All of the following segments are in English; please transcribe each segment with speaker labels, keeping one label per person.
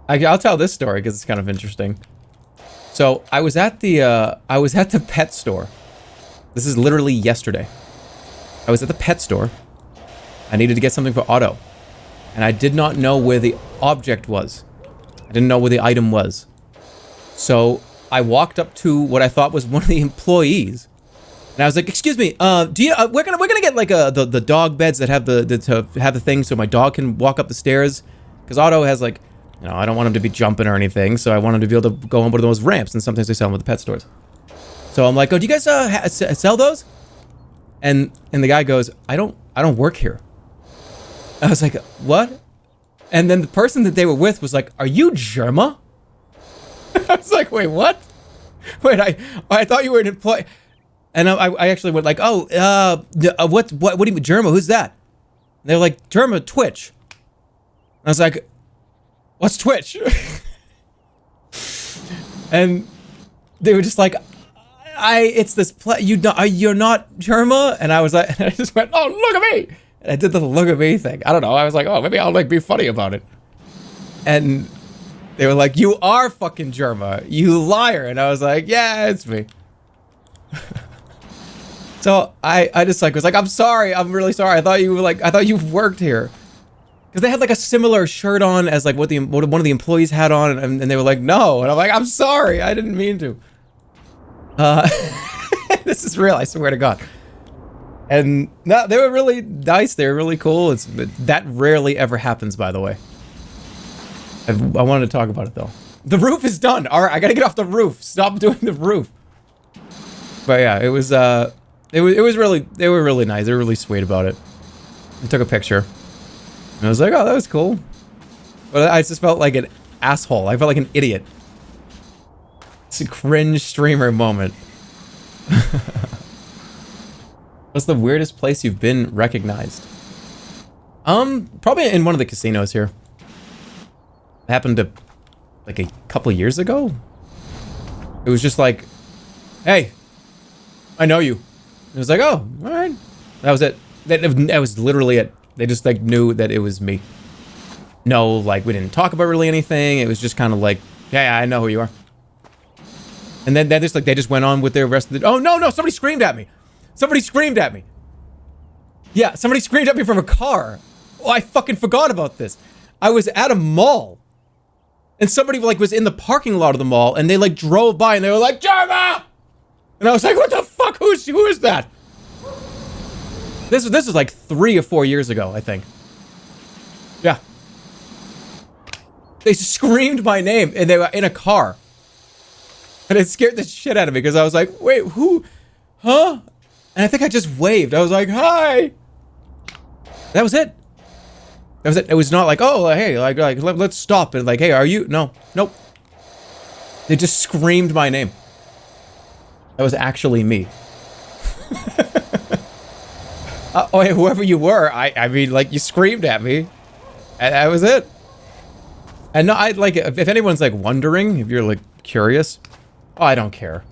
Speaker 1: I'll tell this story because it's kind of interesting. So I was at the pet store. This is literally yesterday. I was at the pet store. I needed to get something for Otto, and I did not know where the object was. I didn't know where the item was. So I walked up to what I thought was one of the employees, and I was like, "Excuse me, do you? We're gonna get like the dog beds that have the thing so my dog can walk up the stairs, because Otto has like, you know, I don't want him to be jumping or anything, so I want him to be able to go on one of those ramps, and sometimes they sell them at the pet stores. So I'm like, oh, do you guys sell those? And the guy goes, I don't work here. I was like, what? And then the person that they were with was like, are you Jerma? I was like, wait, what? Wait, I thought you were an employee. And I actually went like, oh, what do you mean, Jerma? Who's that? And they're like, Jerma, Twitch. And I was like, what's Twitch? And they were just like, it's this you're not Jerma? And I was like, and I just went, oh, look at me. And I did the look at me thing. I don't know. I was like, oh, maybe I'll like be funny about it. And they were like, you are fucking Jerma, you liar. And I was like, yeah, it's me. So I just like was like, I'm sorry, I'm really sorry. I thought you worked here. Because they had like a similar shirt on as like what one of the employees had on, and they were like, no. And I'm like, I'm sorry, I didn't mean to. This is real, I swear to God. And no, they were really nice, they were really cool. That rarely ever happens, by the way. I wanted to talk about it though. The roof is done. All right, I gotta get off the roof. Stop doing the roof. But yeah, it was really, they were really nice. They were really sweet about it. I took a picture. And I was like, oh, that was cool. But I just felt like an asshole. I felt like an idiot. It's a cringe streamer moment. What's the weirdest place you've been recognized? Probably in one of the casinos here. It happened to, like, a couple years ago? It was just like, hey, I know you. It was like, oh, alright. That was it. That was literally it. They just, like, knew that it was me. No, like, we didn't talk about really anything. It was just kind of like, yeah, I know who you are. And then they just went on with their rest of the... Oh, no, somebody screamed at me. Somebody screamed at me. Yeah, somebody screamed at me from a car. Oh, I fucking forgot about this. I was at a mall. And somebody, like, was in the parking lot of the mall, and they, like, drove by, and they were like, Jerma! And I was like, what the fuck? Who is that? This was like 3 or 4 years ago, I think. Yeah. They screamed my name, and they were in a car. And it scared the shit out of me, because I was like, wait, who? Huh? And I think I just waved. I was like, hi! That was it. That was it. It was not like, oh, hey, like let's stop. And like, hey, are you? No. Nope. They just screamed my name. That was actually me. Oh, hey, whoever you were, I mean, like, you screamed at me. And that was it. And no, like, if anyone's, like, wondering, if you're, like, curious, oh, I don't care.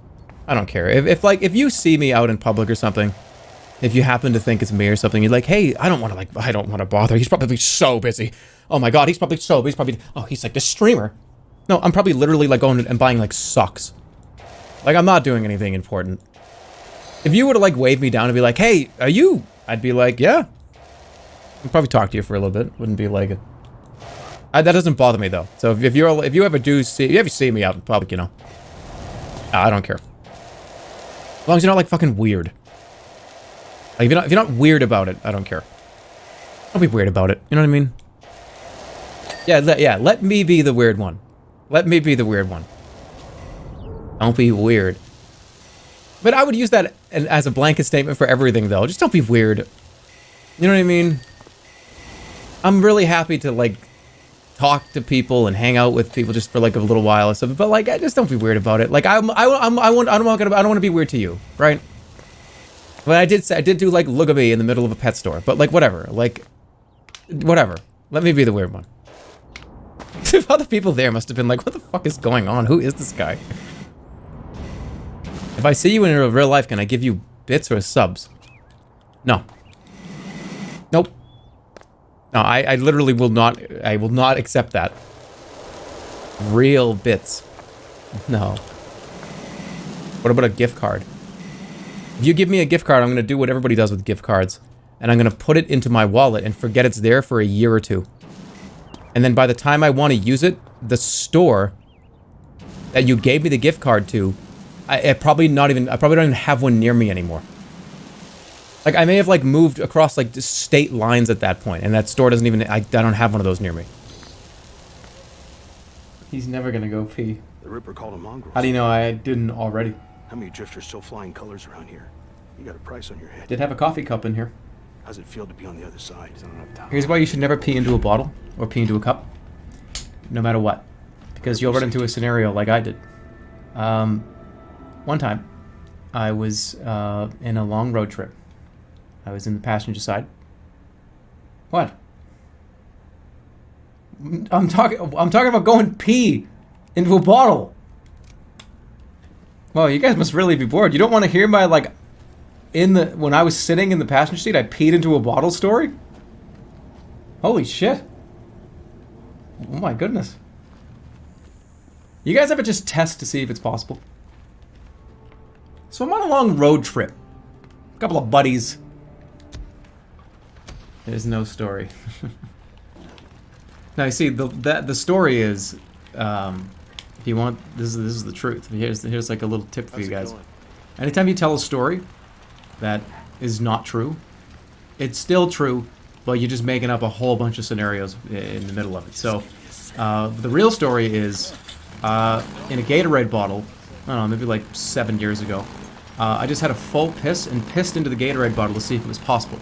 Speaker 1: I don't care. If you see me out in public or something, if you happen to think it's me or something, you're like, hey, I don't want to bother. He's probably so busy. Oh my God, he's probably so busy. Oh, he's like the streamer. No, I'm probably literally, like, going and buying, like, socks. Like, I'm not doing anything important. If you were to, like, wave me down and be like, hey, are you... I'd be like, yeah. I'd probably talk to you for a little bit. Wouldn't be like it. That doesn't bother me though. So if you ever see me out in public, you know, I don't care. As long as you're not like fucking weird. Like if you're not weird about it, I don't care. Don't be weird about it. You know what I mean? Yeah. Let me be the weird one. Let me be the weird one. Don't be weird. But I would use that as a blanket statement for everything, though. Just don't be weird. You know what I mean? I'm really happy to, like, talk to people and hang out with people just for, like, a little while or something. But, like, just don't be weird about it. Like, I don't want to be weird to you, right? But I did do, like, look at me in the middle of a pet store. But, like, whatever. Like, whatever. Let me be the weird one. Other people there must have been like, what the fuck is going on? Who is this guy? If I see you in real life, can I give you bits or subs? No. Nope. No, I literally will not, I will not accept that. Real bits. No. What about a gift card? If you give me a gift card, I'm going to do what everybody does with gift cards. And I'm going to put it into my wallet and forget it's there for a year or two. And then by the time I want to use it, the store that you gave me the gift card to, I probably don't even have one near me anymore. Like, I may have, like, moved across, like, state lines at that point, and that store doesn't even, I don't have one of those near me. He's never gonna go pee.
Speaker 2: The Ripper called them mongrels.
Speaker 1: How do you know I didn't already?
Speaker 2: How many drifters still flying colors around here? You got a price on your head.
Speaker 1: Did have a coffee cup in here.
Speaker 2: How's it feel to be on the other side?
Speaker 1: Here's why you should never pee into a bottle, or pee into a cup. No matter what. Because you'll run into a scenario like I did. One time, I was in a long road trip. I was in the passenger side. What? I'm talking about going pee into a bottle. Well, you guys must really be bored. You don't want to hear my, like, when I was sitting in the passenger seat, I peed into a bottle story? Holy shit. Oh my goodness. You guys ever just test to see if it's possible? So I'm on a long road trip. A couple of buddies. There's no story. Now you see, the story is, if you want, this is the truth. Here's like a little tip for you guys. Anytime you tell a story that is not true, it's still true, but you're just making up a whole bunch of scenarios in the middle of it. So the real story is in a Gatorade bottle. I don't know, maybe like 7 years ago. I just had a full piss and pissed into the Gatorade bottle to see if it was possible.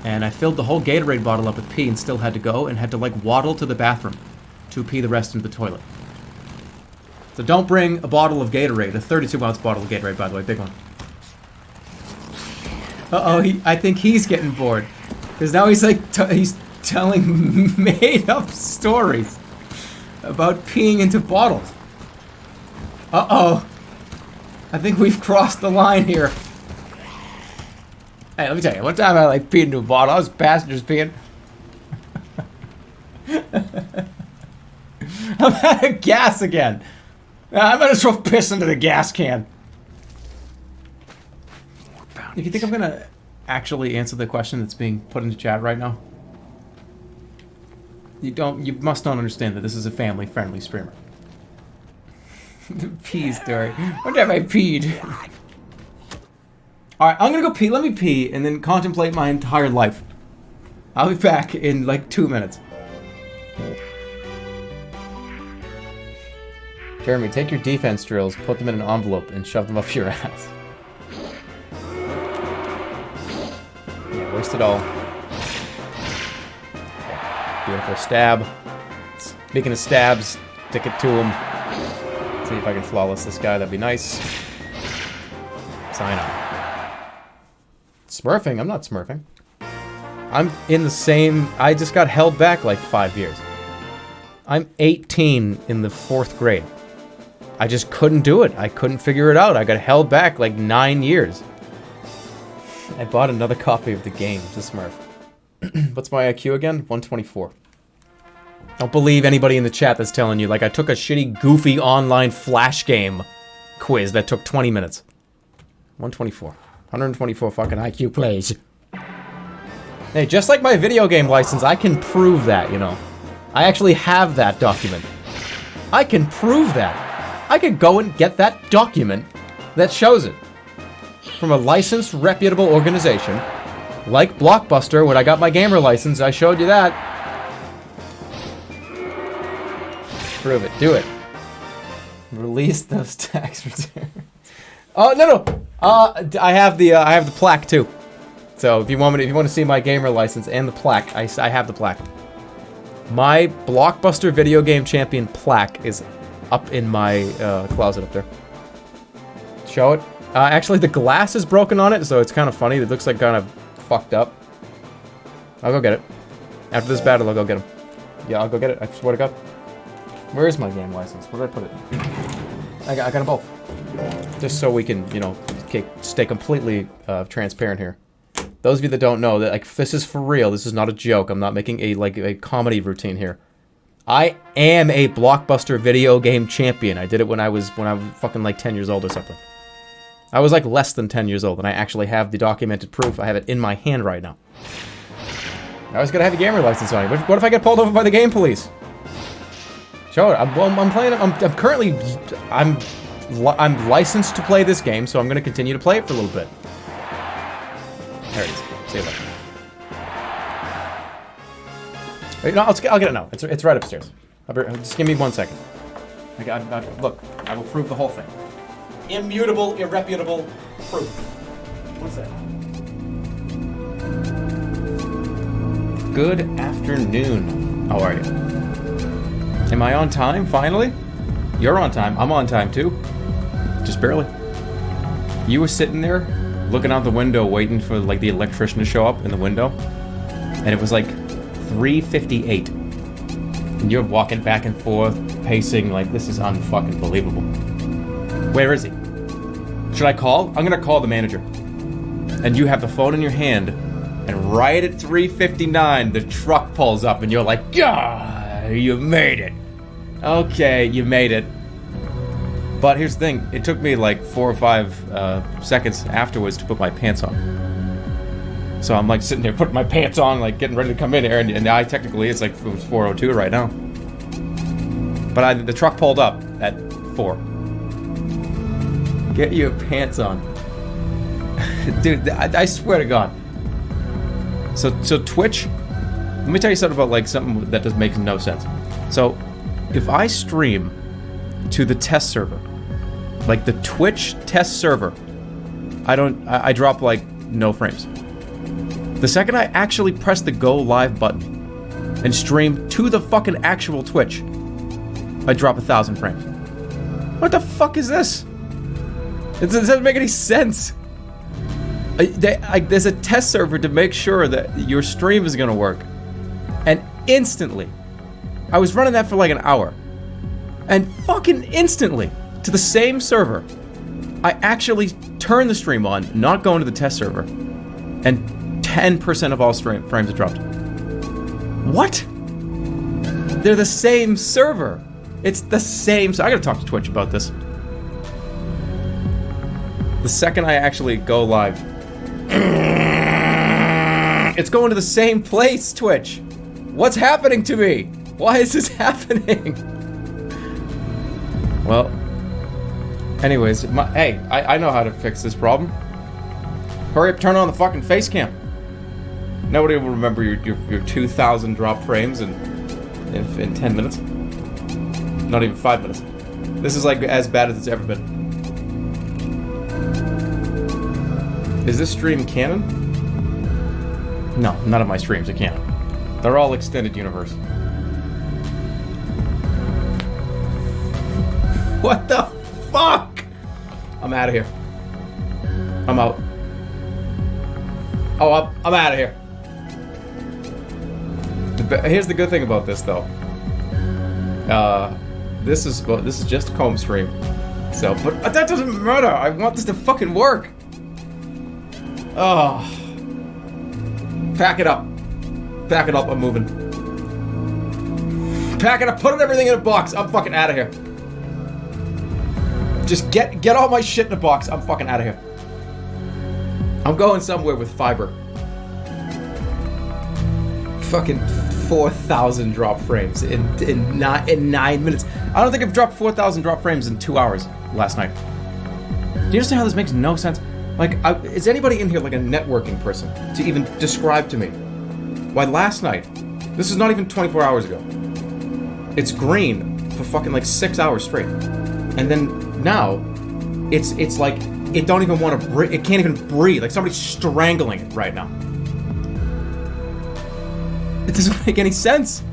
Speaker 1: And I filled the whole Gatorade bottle up with pee and still had to go and had to, like, waddle to the bathroom to pee the rest into the toilet. So don't bring a bottle of Gatorade, a 32-ounce bottle of Gatorade, by the way, big one. Uh-oh, I think he's getting bored. Because now he's, like, he's telling made-up stories about peeing into bottles. Uh-oh. I think we've crossed the line here. Hey, let me tell you, one time I like peed into a bottle. I was passengers peeing. I'm out of gas again. I might as well piss into the gas can. If you think I'm gonna actually answer the question that's being put into chat right now, you must not understand that this is a family-friendly streamer. The pee story. One time I peed. Alright, I'm gonna go pee. Let me pee and then contemplate my entire life. I'll be back in like 2 minutes. Jeremy, take your defense drills, put them in an envelope, and shove them up your ass. Yeah, waste it all. Beautiful stab. Speaking of stabs, stick it to him. See if I can flawless this guy, that'd be nice. Sign up. Smurfing? I'm not smurfing. I'm in the same... I just got held back like 5 years. I'm 18 in the 4th grade. I just couldn't do it. I couldn't figure it out. I got held back like 9 years. I bought another copy of the game to smurf. What's my IQ again? 124. Don't believe anybody in the chat that's telling you, like, I took a shitty, goofy online flash game quiz that took 20 minutes. 124. 124 fucking IQ plays. Hey, just like my video game license, I can prove that, you know. I actually have that document. I can prove that. I could go and get that document that shows it. From a licensed, reputable organization. Like Blockbuster, when I got my gamer license, I showed you that. Prove it. Do it. Release those tax returns. Oh, no. I have the plaque too. So if you want to see my gamer license and the plaque, I have the plaque. My Blockbuster video game champion plaque is up in my closet up there. Show it. Actually, the glass is broken on it, so it's kind of funny. It looks like kind of fucked up. I'll go get it. After this battle, I'll go get him. Yeah, I'll go get it. I swear to God. Where is my game license? Where did I put it? I got them both. Just so we can, you know, stay completely transparent here. Those of you that don't know, that like this is for real. This is not a joke. I'm not making a comedy routine here. I am a Blockbuster video game champion. I did it when I was fucking like 10 years old or something. I was like less than 10 years old, and I actually have the documented proof. I have it in my hand right now. I was gonna have a gamer license on it. What if I get pulled over by the game police? Sure, I'm playing. I'm licensed to play this game, so I'm gonna continue to play it for a little bit. There it is. See you later. No, I'll get it now. It's right upstairs. Just give me 1 second. Look, I will prove the whole thing. Immutable, irreputable proof. 1 second. Good afternoon. How are you? Am I on time, finally? You're on time. I'm on time, too. Just barely. You were sitting there, looking out the window, waiting for, like, the electrician to show up in the window. And it was, like, 3:58. And you're walking back and forth, pacing, like, this is unfucking believable. Where is he? Should I call? I'm gonna call the manager. And you have the phone in your hand, and right at 3:59, the truck pulls up, and you're like, yeah, you made it. Okay, you made it. But here's the thing, it took me like 4 or 5 seconds afterwards to put my pants on. So I'm like sitting there putting my pants on, like getting ready to come in here, and I technically, it's like, it was 4:02 right now. But the truck pulled up at 4. Get your pants on. Dude, I swear to God. So Twitch, let me tell you something about like something that just makes no sense. So if I stream to the test server, like the Twitch test server, I drop like no frames. The second I actually press the go live button and stream to the fucking actual Twitch, I drop 1,000 frames. What the fuck is this? It doesn't make any sense. There's a test server to make sure that your stream is gonna work. And instantly, I was running that for like an hour. And fucking instantly, to the same server, I actually turned the stream on, not going to the test server, and 10% of all frames have dropped. What? They're the same server. It's the same. So I gotta talk to Twitch about this. The second I actually go live, it's going to the same place, Twitch. What's happening to me? Why is this happening? Well, anyways, hey, I know how to fix this problem. Hurry up, turn on the fucking face cam. Nobody will remember your 2,000 drop frames in 10 minutes. Not even 5 minutes. This is like as bad as it's ever been. Is this stream canon? No, none of my streams are canon. They're all extended universe. What the fuck? I'm out of here. I'm out. Oh, I'm out of here. Here's the good thing about this, though. This is just a comb stream. So, but that doesn't matter. I want this to fucking work. Oh. Pack it up. Pack it up. I'm moving. Pack it up. Put everything in a box. I'm fucking out of here. Just get all my shit in a box. I'm fucking out of here. I'm going somewhere with fiber. Fucking 4,000 drop frames in 9 minutes. I don't think I've dropped 4,000 drop frames in 2 hours last night. Do you understand how this makes no sense? Like, is anybody in here like a networking person to even describe to me why last night, this is not even 24 hours ago, it's green for fucking like 6 hours straight, and then now it's like it don't even want to breathe. It can't even breathe. Like somebody's strangling it right now. It doesn't make any sense.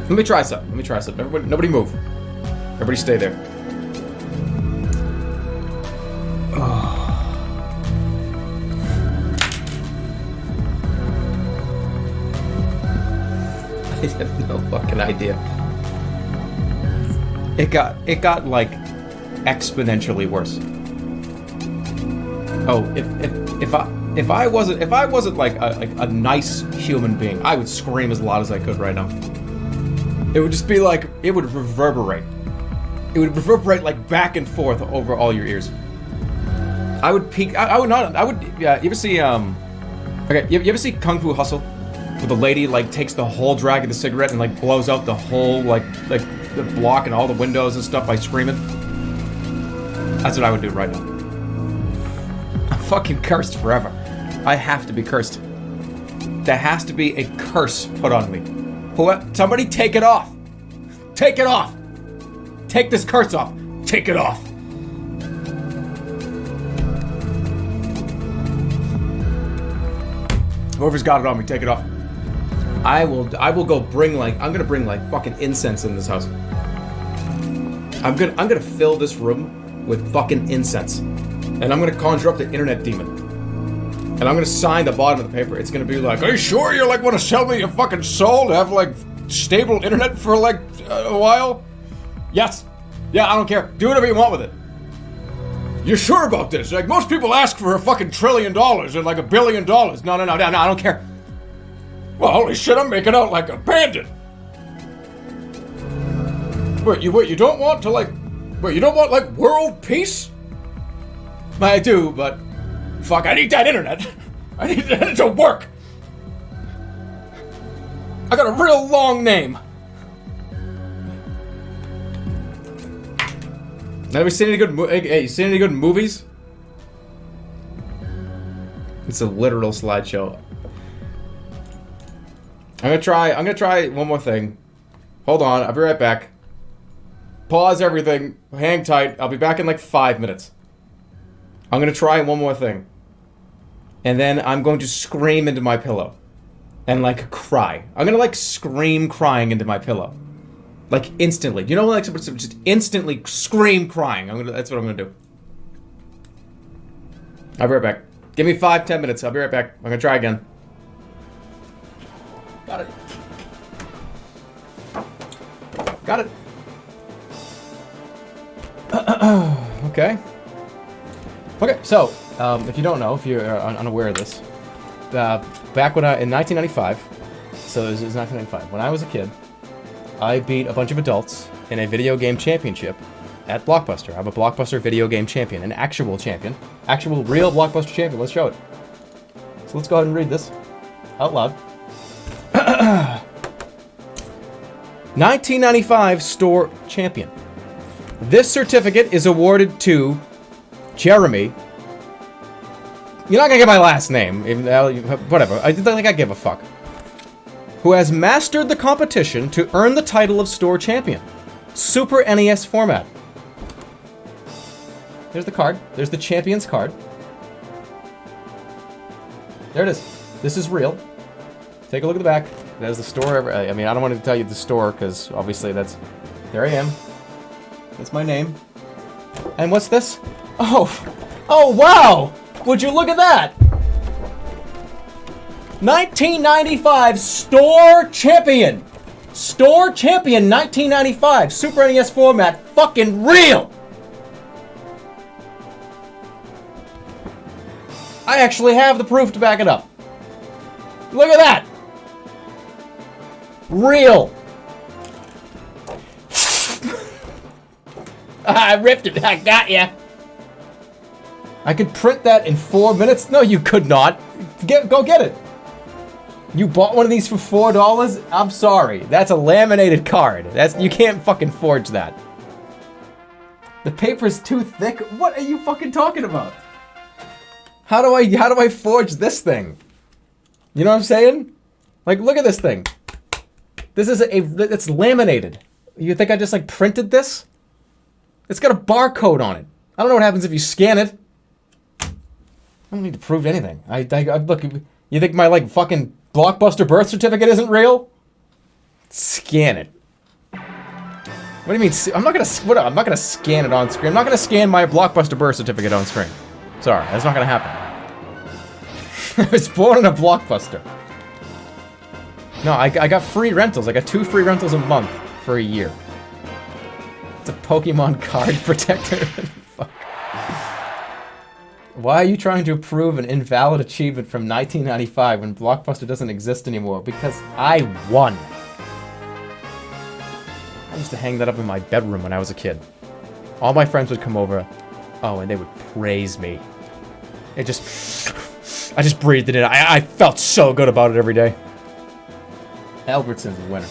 Speaker 1: Let me try something. Everybody, nobody move. Everybody stay there. Oh. I have no fucking idea. It got like If I wasn't like a nice human being, I would scream as loud as I could right now. It would just be like, it would reverberate. It would reverberate like back and forth over all your ears. I would peek. I would not. I would. Yeah. You ever see okay. You ever see Kung Fu Hustle, where the lady like takes the whole drag of the cigarette and like blows out the whole like the block and all the windows and stuff by screaming? That's what I would do right now. I'm fucking cursed forever. I have to be cursed. There has to be a curse put on me. Somebody take it off. Take it off. Take this curse off. Take it off. Whoever's got it on me, take it off. I will go bring like, I'm gonna bring like fucking incense in this house. I'm gonna fill this room with fucking incense. And I'm gonna conjure up the internet demon. And I'm gonna sign the bottom of the paper. It's gonna be like, are you sure you like want to sell me your fucking soul to have like stable internet for like a while? Yes. Yeah, I don't care. Do whatever you want with it. You're sure about this? Like most people ask for a fucking $1 trillion or like $1 billion. No, I don't care. Well, holy shit, I'm making out like a bandit. Wait, you don't want to like, you don't want like world peace? I do, but fuck, I need that internet. I need that to work. I got a real long name. Have you seen any good hey, you seen any good movies? It's a literal slideshow. I'm gonna try one more thing. Hold on, I'll be right back. Pause everything. Hang tight. I'll be back in like 5 minutes. I'm gonna try one more thing. And then I'm going to scream into my pillow. And like cry. I'm gonna like scream crying into my pillow. Like instantly. You know like just instantly scream crying. That's what I'm gonna do. I'll be right back. Give me 5-10 minutes. I'll be right back. I'm gonna try again. Got it. Got it. Okay. Okay, so, if you don't know, if you're unaware of this, back when in 1995, so this is 1995, when I was a kid, I beat a bunch of adults in a video game championship at Blockbuster. I'm a Blockbuster video game champion, an actual champion, actual real Blockbuster champion. Let's show it. So let's go ahead and read this out loud. 1995 store champion. This certificate is awarded to Jeremy. You're not gonna get my last name, whatever. I don't think I give a fuck. Who has mastered the competition to earn the title of store champion. Super NES format. There's the card. There's the champion's card. There it is. This is real. Take a look at the back. There's the store. I mean, I don't want to tell you the store because obviously that's. There I am. That's my name. And what's this? Oh wow! Would you look at that? 1995 store champion. Store champion 1995. Super NES format. Fucking real. I actually have the proof to back it up. Look at that. Real. I ripped it. I got ya. I could print that in 4 minutes. No, you could not. Go get it. You bought one of these for $4? I'm sorry. That's a laminated card. You can't fucking forge that. The paper's too thick. What are you fucking talking about? How do I forge this thing? You know what I'm saying? Like, look at this thing. This is it's laminated. You think I just like printed this? It's got a barcode on it. I don't know what happens if you scan it. I don't need to prove anything. I look. You think my like fucking Blockbuster birth certificate isn't real? Scan it. What do you mean? I'm not gonna scan it on screen. I'm not gonna scan my Blockbuster birth certificate on screen. Sorry, that's not gonna happen. I was born in a Blockbuster. No, I got free rentals. I got 2 free rentals a month for a year. It's a Pokemon card protector. Fuck. Why are you trying to prove an invalid achievement from 1995 when Blockbuster doesn't exist anymore? Because I won. I used to hang that up in my bedroom when I was a kid. All my friends would come over. Oh, and they would praise me. I just breathed it in. I felt so good about it every day. Albertson's a winner.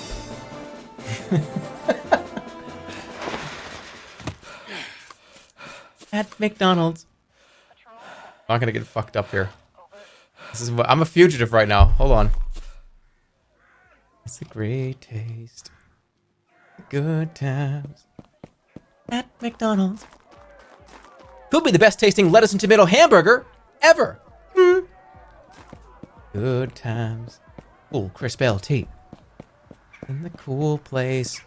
Speaker 1: At McDonald's. I'm not gonna get fucked up here. I'm a fugitive right now. Hold on. It's a great taste. Good times. At McDonald's. Could be the best tasting lettuce and tomato hamburger ever. Good times. Cool crisp LT. In the cool place.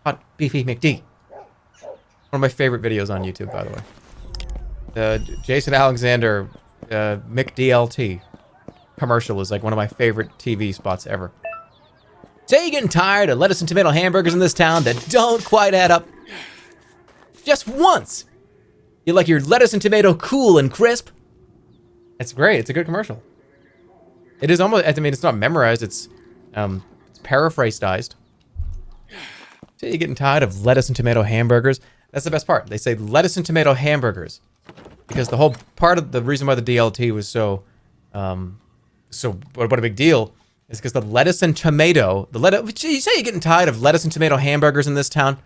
Speaker 1: Hot beefy McD. One of my favorite videos on YouTube, by the way. Jason Alexander McDLT commercial is like one of my favorite TV spots ever. Say you're getting tired of lettuce and tomato hamburgers in this town that don't quite add up. Just once. You like your lettuce and tomato cool and crisp. It's great. It's a good commercial. It is almost, I mean, it's not memorized. It's paraphrased. Say you're getting tired of lettuce and tomato hamburgers. That's the best part. They say lettuce and tomato hamburgers. Because the whole part of the reason why the DLT was so what a big deal is because the lettuce and tomato, you say you're getting tired of lettuce and tomato hamburgers in this town?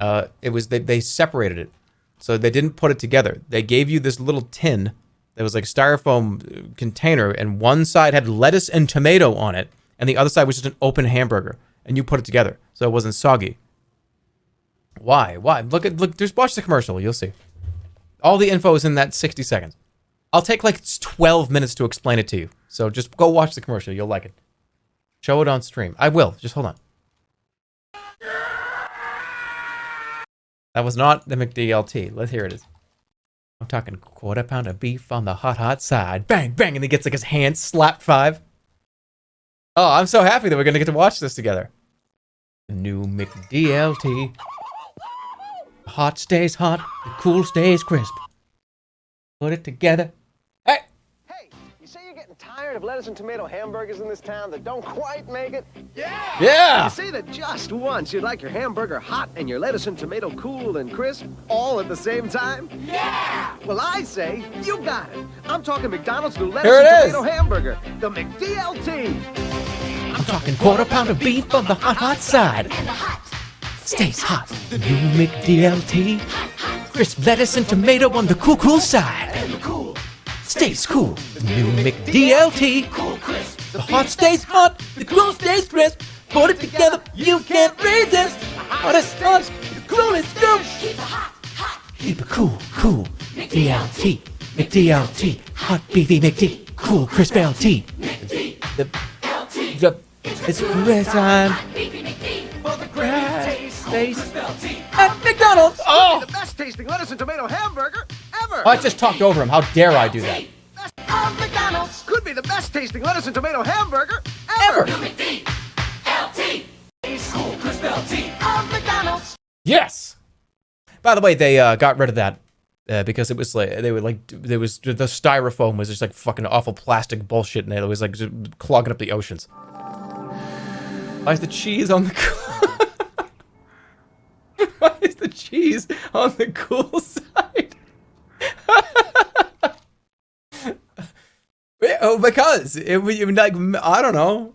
Speaker 1: They separated it. So they didn't put it together. They gave you this little tin that was like a styrofoam container, and one side had lettuce and tomato on it, and the other side was just an open hamburger, and you put it together so it wasn't soggy. Why? Look, just watch the commercial, you'll see. All the info is in that 60 seconds. I'll take like 12 minutes to explain it to you. So just go watch the commercial, you'll like it. Show it on stream. I will, just hold on. That was not the McDLT. Let's hear it is. I'm talking quarter pound of beef on the hot side. Bang, bang, and he gets like his hand slapped 5. Oh, I'm so happy that we're gonna get to watch this together. The new McDLT. The hot stays hot, the cool stays crisp. Put it together. Hey!
Speaker 3: Hey, you say you're getting tired of lettuce and tomato hamburgers in this town that don't quite make it? Yeah!
Speaker 1: Yeah!
Speaker 3: You say that just once you'd like your hamburger hot and your lettuce and tomato cool and crisp all at the same time? Yeah! Well, I say you got it. I'm talking McDonald's new lettuce and tomato hamburger, the McDLT.
Speaker 1: I'm talking quarter pound of beef on the hot side. Stays hot. The new McDLT. Crisp lettuce and tomato on the cool side. Stays cool. The new McDLT. The hot stays hot. The cool stays crisp. Put it together, you can't resist. Hot is hot. The cool is cool. Keep it cool. McDLT. McDLT. Hot beefy McD. Cool crisp LT. It's crisp time. For the grass stays at McDonald's. Oh!
Speaker 3: The best tasting lettuce and tomato hamburger ever.
Speaker 1: Oh, I just talked over him. How dare I do that?
Speaker 3: McDonald's could be the best tasting lettuce and tomato hamburger
Speaker 1: Ever.
Speaker 3: McDLT. Cool crisp LT of McDonald's.
Speaker 1: Yes. By the way, they got rid of that because it was like there was the styrofoam was just like fucking awful plastic bullshit, and it was like just clogging up the oceans. Why is the cheese on the Why is the cheese on the cool side? Oh, because it would like I don't know.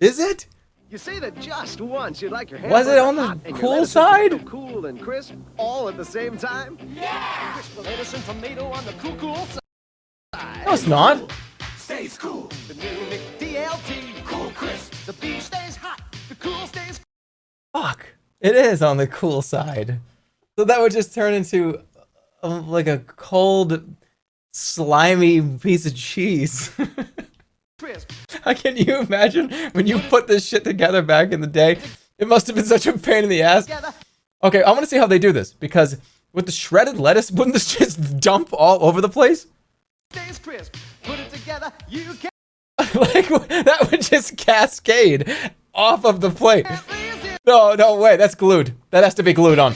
Speaker 1: Is it?
Speaker 3: You say that just once you'd like your
Speaker 1: Was it on the cool side?
Speaker 3: Cool and crisp all at the same time? Yeah! Crisp lettuce and tomato on the cool side.
Speaker 1: No, it's not.
Speaker 3: Stays cool. The new McDLT. Cool crisp. The beef stays hot. The cool stays.
Speaker 1: Fuck. It is on the cool side. So that would just turn into like a cold, slimy piece of cheese.
Speaker 3: Crisp.
Speaker 1: Can you imagine when you put this shit together back in the day? It must have been such a pain in the ass. Okay, I want to see how they do this, because with the shredded lettuce, wouldn't this just dump all over the place?
Speaker 3: Stays crisp. Put it together. You can.
Speaker 1: Like, that would just cascade off of the plate. No way, that's glued. That has to be glued on.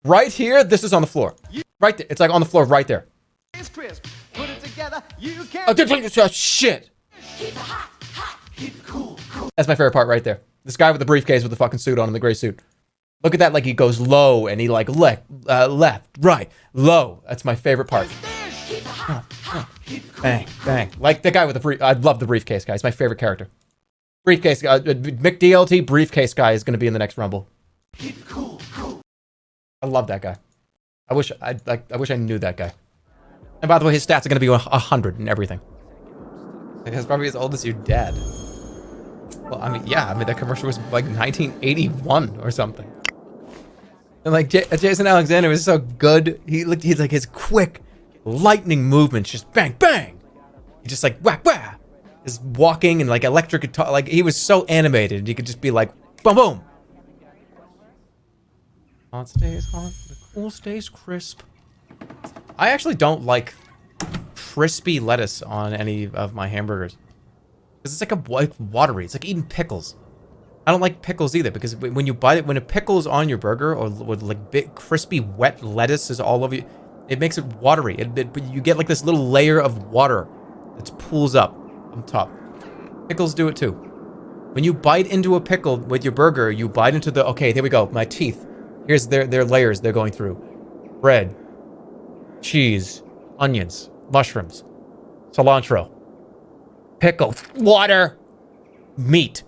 Speaker 1: Right here, this is on the floor. Right there, it's like on the floor right there.
Speaker 3: It's crisp. Put it together, you can.
Speaker 1: Oh, shit. That's my favorite part right there. This guy with the briefcase with the fucking suit on and the gray suit. Look at that, like he goes low and he like left, right, low. That's my favorite part. Bang, bang. Like the guy with the I love the briefcase guy. He's my favorite character. Briefcase guy, McDLT briefcase guy is going to be in the next Rumble. I love that guy. I wish I knew that guy. And by the way, his stats are going to be 100 and everything. He's probably as old as your dad. Well, I mean, yeah. I mean, that commercial was like 1981 or something. And like Jason Alexander was so good. He's like his quick, lightning movements, just bang, bang. He just like whack, whack. His walking and like electric guitar, like he was so animated. You could just be like, boom, boom. Hot stays hot, the cool stays crisp. I actually don't like crispy lettuce on any of my hamburgers. Because it's like watery. It's like eating pickles. I don't like pickles either because when you bite it, when a pickle's on your burger or with like big crispy wet lettuce is all over you, it makes it watery. You get like this little layer of water that pools up on top. Pickles do it too. When you bite into a pickle with your burger, you bite into the, okay, there we go, my teeth. Here's their layers they're going through. Bread, cheese, onions, mushrooms, cilantro, pickles, water, meat,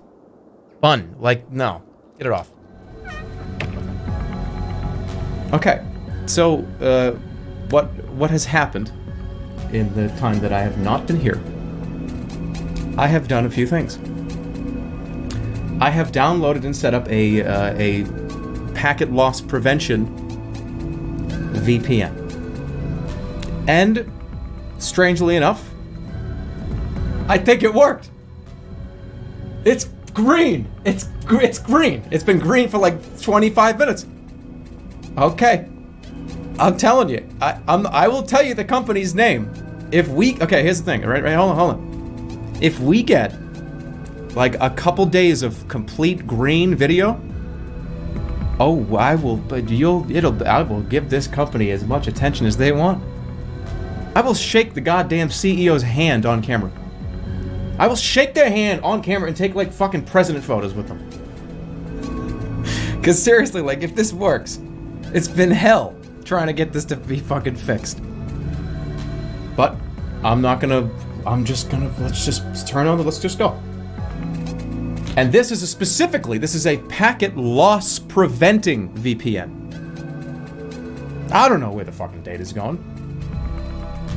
Speaker 1: bun. Like, no. Get it off. Okay. So, what has happened in the time that I have not been here? I have done a few things. I have downloaded and set up a packet loss prevention VPN. And strangely enough, I think it worked. It's green. It's green. It's been green for like 25 minutes. Okay. I'm telling you. I will tell you the company's name. Okay, here's the thing. Right, hold on. If we get like a couple days of complete green video, oh, I will give this company as much attention as they want. I will shake the goddamn CEO's hand on camera. I will shake their hand on camera and take like fucking president photos with them. Cause seriously, like if this works, it's been hell trying to get this to be fucking fixed. But let's just turn on let's just go. And this is a packet loss preventing VPN. I don't know where the fucking data's going.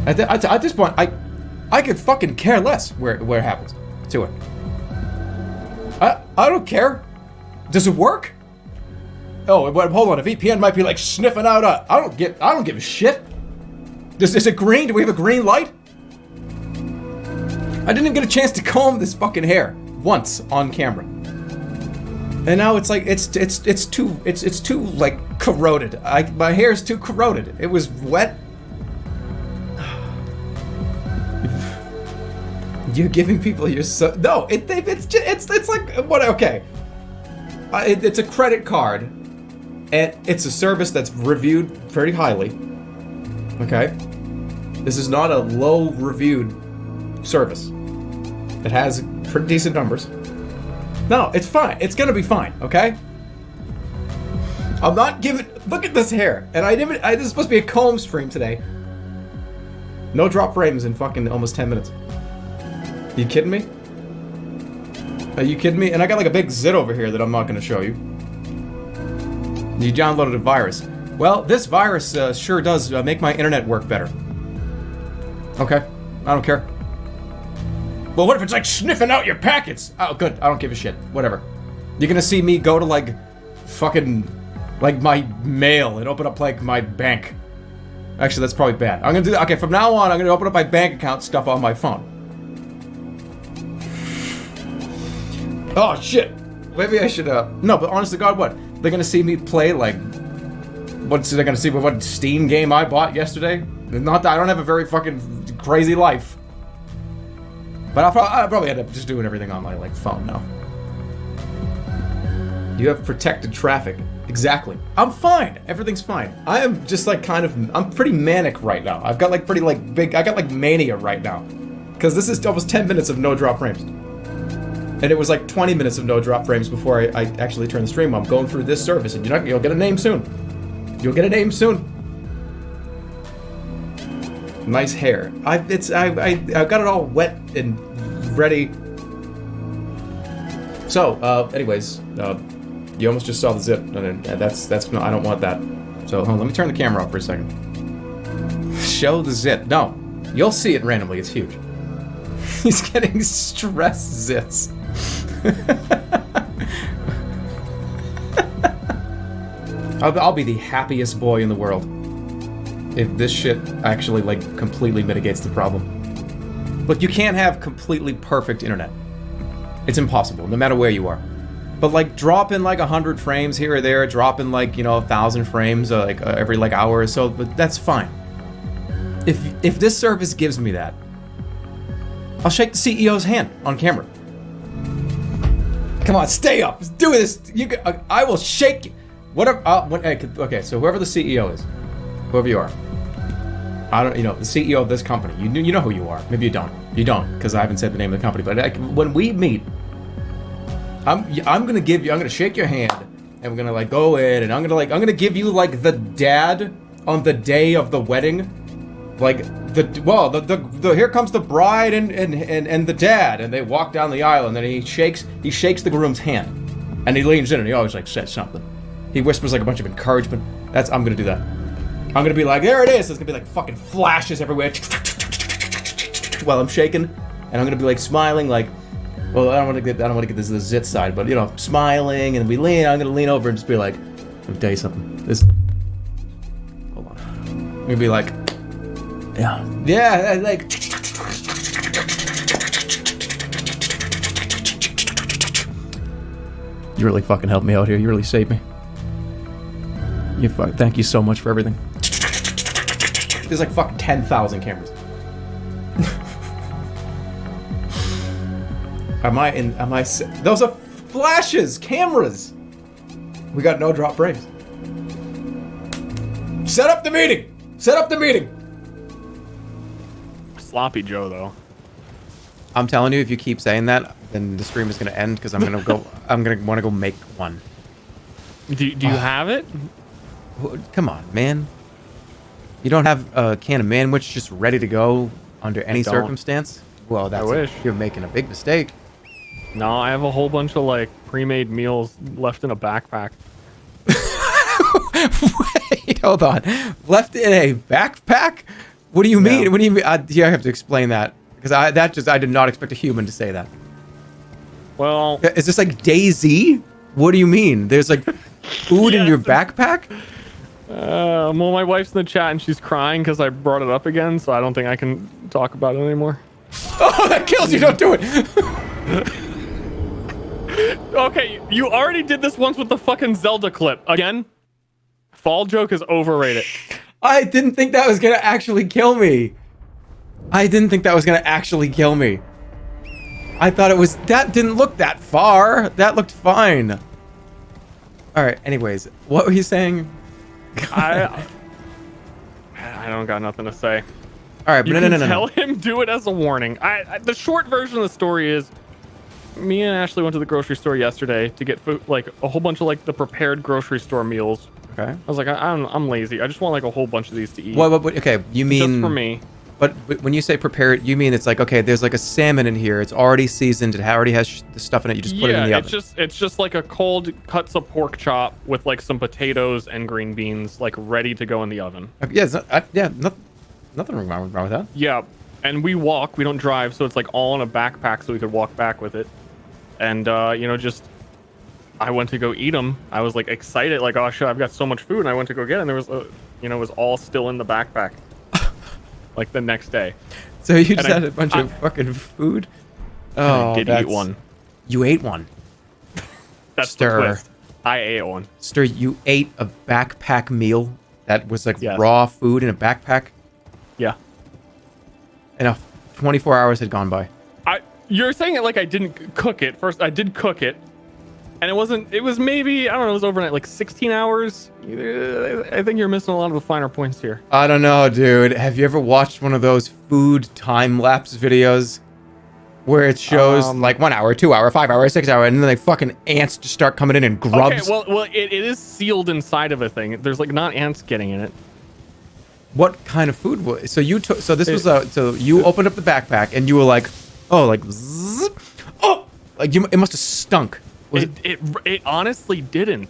Speaker 1: At this point, I could fucking care less where it happens to it. I don't care. Does it work? Oh, but hold on. A VPN might be like sniffing out. I don't give a shit. Is it green? Do we have a green light? I didn't even get a chance to comb this fucking hair once on camera. And now it's like it's too like corroded. My hair is too corroded. It was wet. You're giving people your no. It's like what? Okay. It's a credit card, and it's a service that's reviewed pretty highly. Okay. This is not a low reviewed service. It has pretty decent numbers. No, it's fine. It's gonna be fine, okay? I'm not giving. Look at this hair, and this is supposed to be a comb stream today. No drop frames in fucking almost 10 minutes. You kidding me? Are you kidding me? And I got like a big zit over here that I'm not gonna show you. You downloaded a virus. Well, this virus sure does make my internet work better. Okay, I don't care. Well, what if it's like sniffing out your packets? Oh, good. I don't give a shit. Whatever. You're gonna see me go to like fucking like my mail and open up like my bank. Actually, that's probably bad. I'm gonna do that. Okay, from now on, I'm gonna open up my bank account stuff on my phone. Oh shit. Maybe I should. No, but honest to God, what? They're gonna see me play like. They're gonna see what Steam game I bought yesterday? Not that I don't have a very fucking crazy life. But I'll probably end up just doing everything on my like phone now. You have protected traffic. Exactly. I'm fine. Everything's fine. I am just like I'm pretty manic right now. I've got like pretty like big, I got like mania right now. Because this is almost 10 minutes of no drop frames. And it was like 20 minutes of no drop frames before I actually turned the stream on. I'm going through this service and you'll get a name soon. You'll get a name soon. Nice hair. I've got it all wet and ready. So, anyways, you almost just saw the zip, and that's no, I don't want that. So, hold on, let me turn the camera off for a second. Show the zit. No, you'll see it randomly. It's huge. He's getting stress zits. I'll be the happiest boy in the world if this shit actually like completely mitigates the problem. But you can't have completely perfect internet. It's impossible, no matter where you are. But like drop in like 100 frames here or there, drop in like 1,000 frames every like hour or so, but that's fine. If this service gives me that, I'll shake the CEO's hand on camera. Come on, stay up. Let's do this. I will shake. Okay, so whoever the CEO is, whoever you are, I don't, the CEO of this company. You know who you are. Maybe you don't. You don't, because I haven't said the name of the company. But when we meet, I'm gonna shake your hand, and we're gonna like go in, and I'm gonna give you like the dad on the day of the wedding, like here comes the bride and the dad, and they walk down the aisle, and then he shakes the groom's hand, and he leans in, and he always like says something. He whispers like a bunch of encouragement. I'm gonna do that. I'm gonna be like, there it is. There's gonna be like fucking flashes everywhere while I'm shaking, and I'm gonna be like smiling, like, well, I don't want to get this the zit side, but smiling, and I'm gonna lean over and just be like, let me tell you something. Hold on. I'm gonna be like, yeah, like. You really fucking helped me out here. You really saved me. Thank you so much for everything. There's like fucking 10,000 cameras. Those are flashes, cameras. We got no drop frames. Set up the meeting.
Speaker 4: Sloppy Joe, though.
Speaker 1: I'm telling you, if you keep saying that, then the stream is gonna end because I'm gonna want to go make one.
Speaker 4: Do you have it?
Speaker 1: Come on, man. You don't have a can of manwich just ready to go under any circumstance? Well,
Speaker 4: I wish.
Speaker 1: You're making a big mistake.
Speaker 4: No, I have a whole bunch of like pre-made meals left in a backpack.
Speaker 1: Wait, hold on. Left in a backpack? What do you mean?
Speaker 4: Yeah.
Speaker 1: What do you mean? I have to explain that because I did not expect a human to say that.
Speaker 4: Well,
Speaker 1: is this like DayZ? What do you mean? There's like food in your backpack?
Speaker 4: well, my wife's in the chat and she's crying because I brought it up again, so I don't think I can talk about it anymore.
Speaker 1: Oh, that kills you! Don't do it.
Speaker 4: Okay, you already did this once with the fucking Zelda clip. Again? Fall joke is overrated.
Speaker 1: I didn't think that was gonna actually kill me. I thought it was... That didn't look that far. That looked fine. Alright, anyways. What were you saying?
Speaker 4: I don't got nothing to say.
Speaker 1: Alright, but no.
Speaker 4: Tell him, do it as a warning. The short version of the story is... Me and Ashley went to the grocery store yesterday to get food, like a whole bunch of like the prepared grocery store meals.
Speaker 1: Okay.
Speaker 4: I was like, I'm lazy. I just want like a whole bunch of these to eat.
Speaker 1: What, okay, you mean...
Speaker 4: Just for me.
Speaker 1: But when you say prepare it, you mean it's like, okay, there's like a salmon in here. It's already seasoned. It already has the stuff in it. You just put it in the oven.
Speaker 4: It's just like a cold cuts of pork chop with like some potatoes and green beans, like ready to go in the oven.
Speaker 1: Yeah, nothing wrong with that.
Speaker 4: Yeah, and we don't drive, so it's like all in a backpack so we could walk back with it. And, I went to go eat them. I was like excited, like, oh shit, I've got so much food. And I went to go get it, and there was, it was all still in the backpack. Like the next day.
Speaker 1: So you just had a bunch of fucking food? Oh,
Speaker 4: I did eat one.
Speaker 1: You ate one?
Speaker 4: That's the twist. I ate one.
Speaker 1: Ster, you ate a backpack meal that was like raw food in a backpack?
Speaker 4: Yeah.
Speaker 1: And 24 hours had gone by.
Speaker 4: You're saying it like I didn't cook it. First, I did cook it. And it was maybe, I don't know, it was overnight, like 16 hours. I think you're missing a lot of the finer points here.
Speaker 1: I don't know, dude. Have you ever watched one of those food time-lapse videos? Where it shows like 1 hour, 2 hour, 5 hour, 6 hour, and then like fucking ants just start coming in and grubs.
Speaker 4: Okay, well, it is sealed inside of a thing. There's like not ants getting in it.
Speaker 1: What kind of food was? So you took. So this was a. So you opened up the backpack and you were like, oh, like, zzz, oh, like you. It must have stunk.
Speaker 4: It honestly didn't.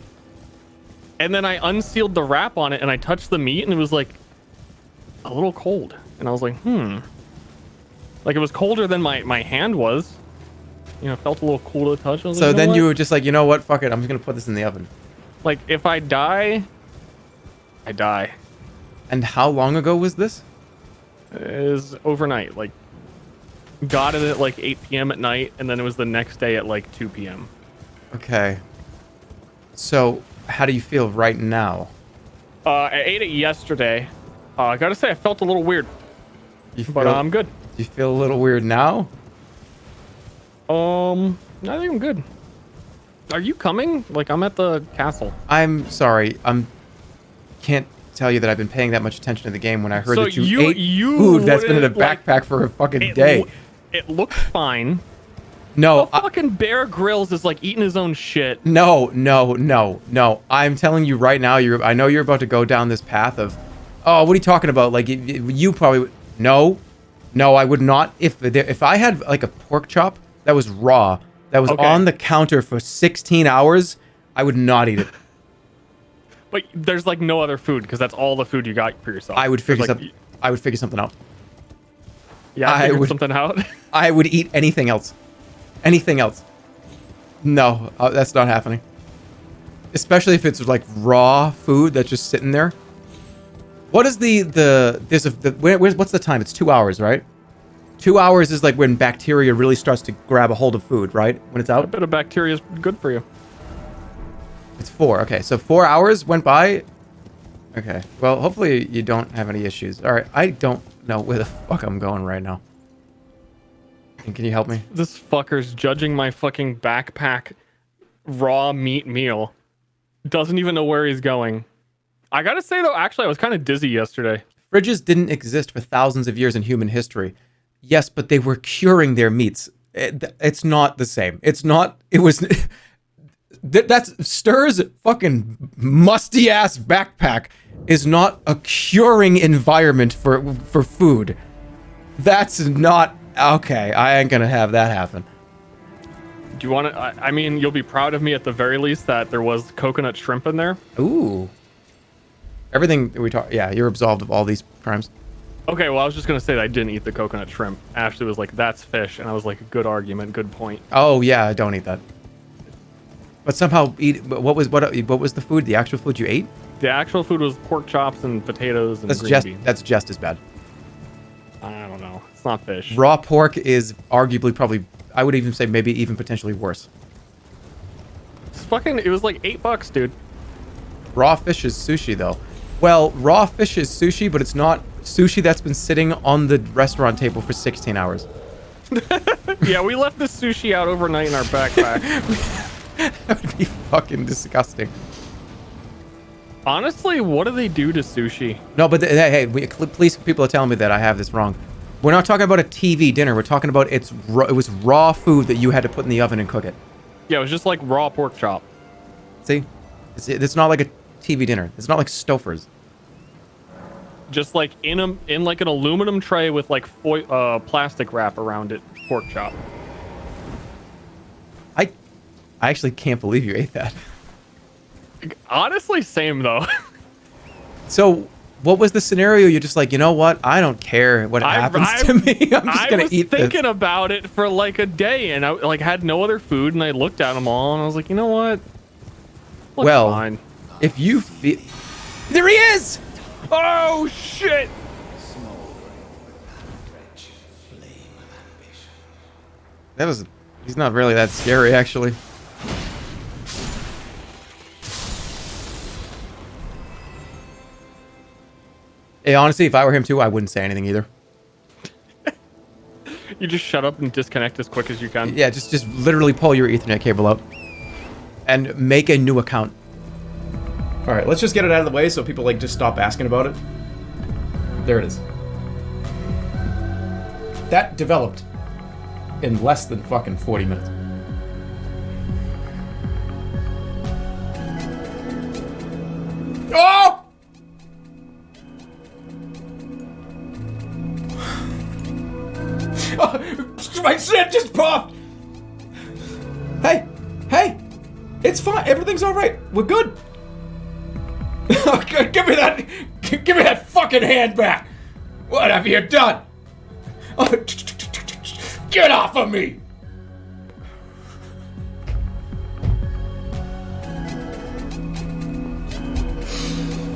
Speaker 4: And then I unsealed the wrap on it and I touched the meat and it was like a little cold. And I was like, Like it was colder than my hand was. You know, it felt a little cool to touch.
Speaker 1: So like, then you were just like, you know what? Fuck it. I'm just gonna put this in the oven.
Speaker 4: Like if I die, I die.
Speaker 1: And how long ago was this?
Speaker 4: It was overnight. Like got it at like 8 p.m. at night, and then it was the next day at like 2 p.m.
Speaker 1: Okay. So how do you feel right now?
Speaker 4: I ate it yesterday. I gotta say, I felt a little weird, but I'm good.
Speaker 1: Do you feel a little weird now?
Speaker 4: I think I'm good. Are you coming? Like, I'm at the castle.
Speaker 1: I'm sorry. Can't tell you that I've been paying that much attention to the game when I heard that you ate food that's been in a backpack for a fucking day.
Speaker 4: It looked fine.
Speaker 1: No,
Speaker 4: fucking Bear Grylls is like eating his own shit.
Speaker 1: No. I'm telling you right now. I know you're about to go down this path of, oh, what are you talking about? Like you probably no, I would not. If I had like a pork chop that was raw, that was on the counter for 16 hours, I would not eat it.
Speaker 4: But there's like no other food because that's all the food you got for yourself.
Speaker 1: I would figure something out.
Speaker 4: Yeah, I would something out.
Speaker 1: I would eat anything else. Anything else. No, that's not happening. Especially if it's like raw food that's just sitting there. What is what's the time? It's 2 hours, right? 2 hours is like when bacteria really starts to grab a hold of food, right? When it's out?
Speaker 4: A bit of bacteria is good for you.
Speaker 1: It's 4. Okay, so 4 hours went by. Okay, well, hopefully you don't have any issues. All right, I don't know where the fuck I'm going right now. Can you help me?
Speaker 4: This fucker's judging my fucking backpack raw meat meal. Doesn't even know where he's going. I gotta say though, actually, I was kind of dizzy yesterday.
Speaker 1: Fridges didn't exist for thousands of years in human history. Yes, but they were curing their meats. It's not the same. It's not. It was. That's Ster's fucking musty ass backpack is not a curing environment for food. That's not. Okay, I ain't gonna have that happen.
Speaker 4: Do you want to? I mean, you'll be proud of me at the very least that there was coconut shrimp in there.
Speaker 1: Ooh. Everything that we talk. Yeah, you're absolved of all these crimes.
Speaker 4: Okay, well, I was just gonna say that I didn't eat the coconut shrimp. Ashley was like, "That's fish," and I was like, "Good argument, good point."
Speaker 1: Oh yeah, don't eat that. But somehow eat. What was the food? The actual food you ate?
Speaker 4: The actual food was pork chops and potatoes and green beans.
Speaker 1: That's just as bad.
Speaker 4: I don't know. It's not fish.
Speaker 1: Raw pork is arguably probably, I would even say maybe even potentially worse.
Speaker 4: It's fucking, it was like $8, dude.
Speaker 1: Raw fish is sushi though. Well, raw fish is sushi, but it's not sushi that's been sitting on the restaurant table for 16 hours.
Speaker 4: Yeah, we left the sushi out overnight in our backpack.
Speaker 1: That would be fucking disgusting.
Speaker 4: Honestly, what do they do to sushi?
Speaker 1: No, but hey, please, people are telling me that I have this wrong. We're not talking about a TV dinner. We're talking about it was raw food that you had to put in the oven and cook it.
Speaker 4: Yeah, it was just like raw pork chop.
Speaker 1: See? It's not like a TV dinner. It's not like Stouffer's.
Speaker 4: Just like in like an aluminum tray with like plastic wrap around it, pork chop.
Speaker 1: I actually can't believe you ate that.
Speaker 4: Honestly, same though.
Speaker 1: So, what was the scenario? You're just like, you know what? I don't care what happens to me. I'm just gonna eat this.
Speaker 4: I was thinking about it for like a day, and I like had no other food, and I looked at them all, and I was like, you know what? Looks fine.
Speaker 1: If you feel, there he is!
Speaker 4: Oh shit!
Speaker 1: He's not really that scary, actually. Hey, honestly, if I were him too, I wouldn't say anything either.
Speaker 4: You just shut up and disconnect as quick as you can.
Speaker 1: Yeah, just literally pull your Ethernet cable out. and make a new account. All right, let's just get it out of the way so people like just stop asking about it. There it is. That developed in less than fucking 40 minutes. Oh! Oh, my shit just popped! Hey! Hey! It's fine. Everything's alright. We're good. Give me that! Give me that fucking hand back! What have you done? Oh, get off of me!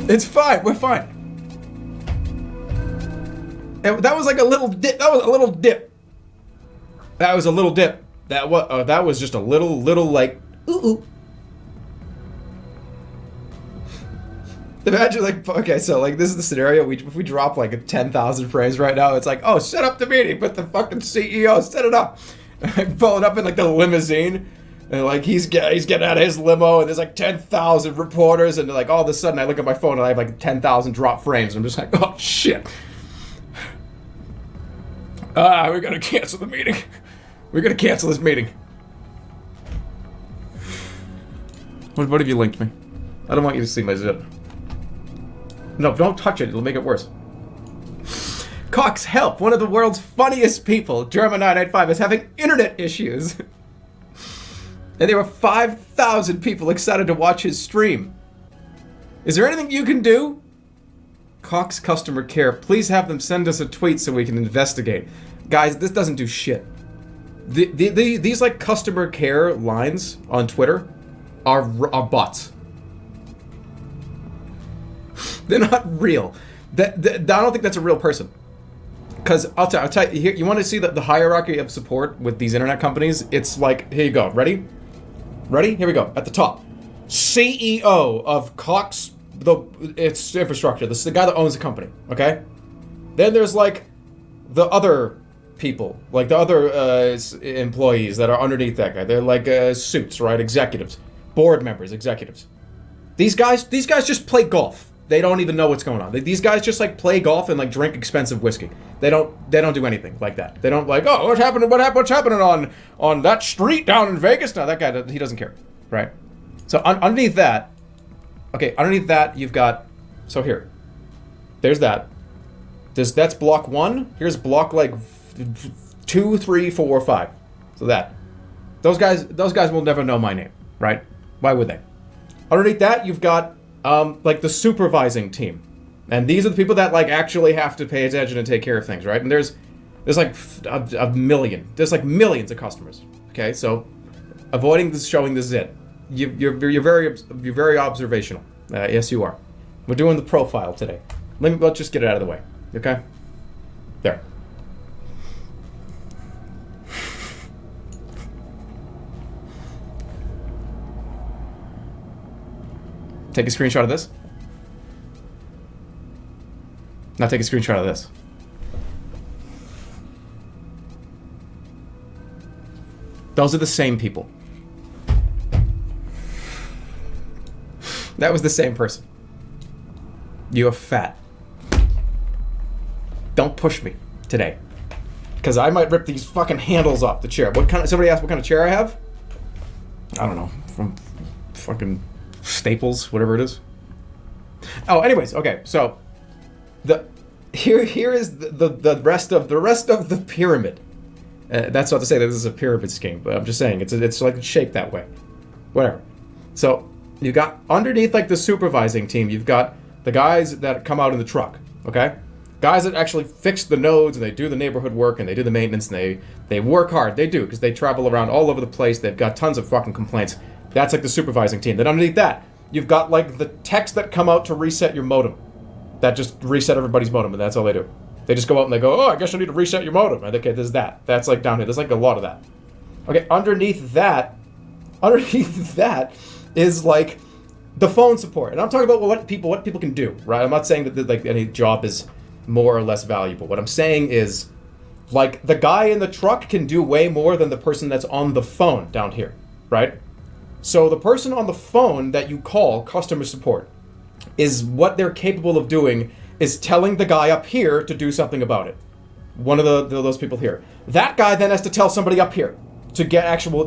Speaker 1: It's fine. We're fine. And that was like a little dip. That was a little dip. That was a little dip. That was just a little like ooh. Imagine like, okay, so like this is the scenario. If we drop like 10,000 frames right now, it's like, oh, set up the meeting with the fucking CEO. Set it up. Pull it up in like the limousine. And like he's getting out of his limo, and there's like 10,000 reporters, and like all of a sudden I look at my phone and I have like 10,000 drop frames. I'm just like, oh shit! We're gonna cancel the meeting. We're gonna cancel this meeting. What have you linked me? I don't want you to see my zip. No, don't touch it. It'll make it worse. Cox, help! One of the world's funniest people, Jerma985, is having internet issues. And there were 5,000 people excited to watch his stream. Is there anything you can do? Cox customer care, please have them send us a tweet so we can investigate. Guys, this doesn't do shit. These like customer care lines on Twitter are bots. They're not real. I don't think that's a real person. Because I'll tell you, you want to see the hierarchy of support with these internet companies? It's like, here you go, ready? Ready? Here we go. At the top, CEO of Cox, its infrastructure. This is the guy that owns the company. Okay. Then there's like the other people, like the other employees that are underneath that guy. They're like suits, right? Executives, board members, executives. These guys just play golf. They don't even know what's going on. These guys just like play golf and like drink expensive whiskey. They don't do anything like that. They don't like, oh, what's happening on that street down in Vegas? No, that guy, he doesn't care, right? So underneath that, okay, underneath that you've got, so here, there's that. That's block 1. Here's block like 2, 3, 4, 5. So that. Those guys will never know my name, right? Why would they? Underneath that you've got like the supervising team, and these are the people that like actually have to pay attention and take care of things, right? And there's like a million, there's like millions of customers. Okay, so avoiding this, showing this it. You're very observational. Yes, you are. We're doing the profile today. Let's just get it out of the way. Okay, there. Take a screenshot of this. Now take a screenshot of this. Those are the same people. That was the same person. You are fat. Don't push me today, because I might rip these fucking handles off the chair. Somebody asked what kind of chair I have? I don't know. From fucking Staples, whatever it is. Oh, anyways, okay. So here is the rest of the pyramid. That's not to say that this is a pyramid scheme, but I'm just saying it's like shaped that way. Whatever. So you got underneath like the supervising team, you've got the guys that come out in the truck. Okay, guys that actually fix the nodes and they do the neighborhood work and they do the maintenance and they work hard. They do, because they travel around all over the place. They've got tons of fucking complaints. That's like the supervising team. Then underneath that, you've got like the techs that come out to reset your modem. That just reset everybody's modem, and that's all they do. They just go out and they go, oh, I guess I need to reset your modem. And okay, there's that. That's like down here. There's like a lot of that. Okay, underneath that is like the phone support. And I'm talking about what people can do, right? I'm not saying that like any job is more or less valuable. What I'm saying is, like, the guy in the truck can do way more than the person that's on the phone down here, right? So the person on the phone that you call customer support is what they're capable of doing is telling the guy up here to do something about it. One of those people here. That guy then has to tell somebody up here to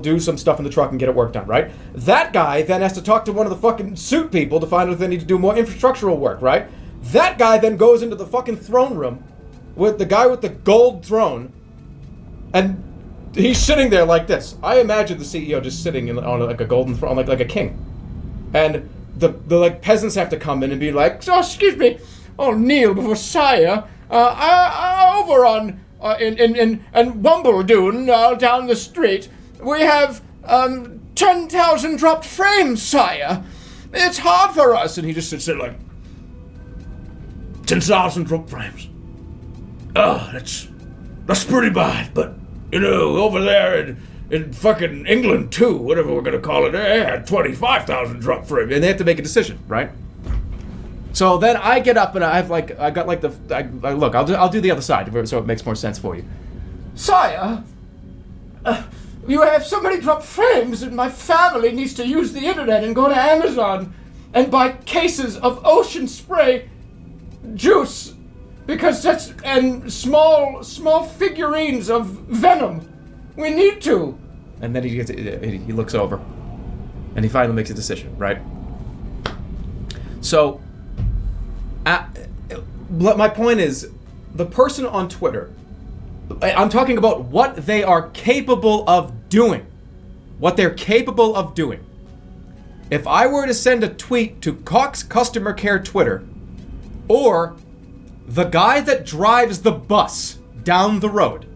Speaker 1: do some stuff in the truck and get it work done, right? That guy then has to talk to one of the fucking suit people to find out if they need to do more infrastructural work, right? That guy then goes into the fucking throne room with the guy with the gold throne, and he's sitting there like this. I imagine the CEO just sitting on like a golden throne, like a king. And the like peasants have to come in and be like, "So excuse me, I'll kneel before sire. Over on in Wumbledoon down the street, we have 10,000 dropped frames, sire. It's hard for us." And he just sits there like, 10,000 dropped frames. Oh, that's pretty bad, but over there in fucking England too, whatever we're gonna call it, they had 25,000 drop frames, and they have to make a decision, right? So then I get up and look, I'll do the other side so it makes more sense for you. Sire, you have so many drop frames that my family needs to use the internet and go to Amazon and buy cases of ocean spray juice because and small figurines of venom. We need to. And then he looks over and he finally makes a decision, right? So my point is, the person on Twitter, I'm talking about what they are capable of doing. What they're capable of doing. If I were to send a tweet to Cox Customer Care Twitter, or the guy that drives the bus down the road,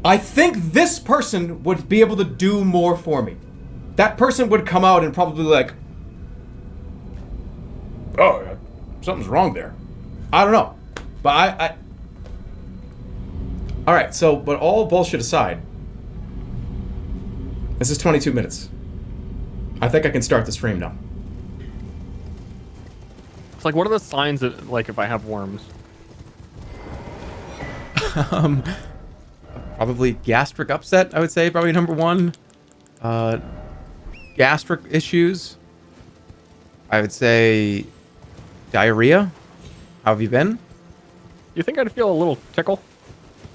Speaker 1: I think this person would be able to do more for me. That person would come out and probably like, "Oh, something's wrong there." I don't know. But I all right, so, but all bullshit aside, this is 22 minutes. I think I can start the stream now.
Speaker 4: It's like, what are the signs that, like, if I have worms?
Speaker 1: Probably gastric upset, I would say, probably number one. Gastric issues. I would say diarrhea. How have you been?
Speaker 4: You think I'd feel a little tickle?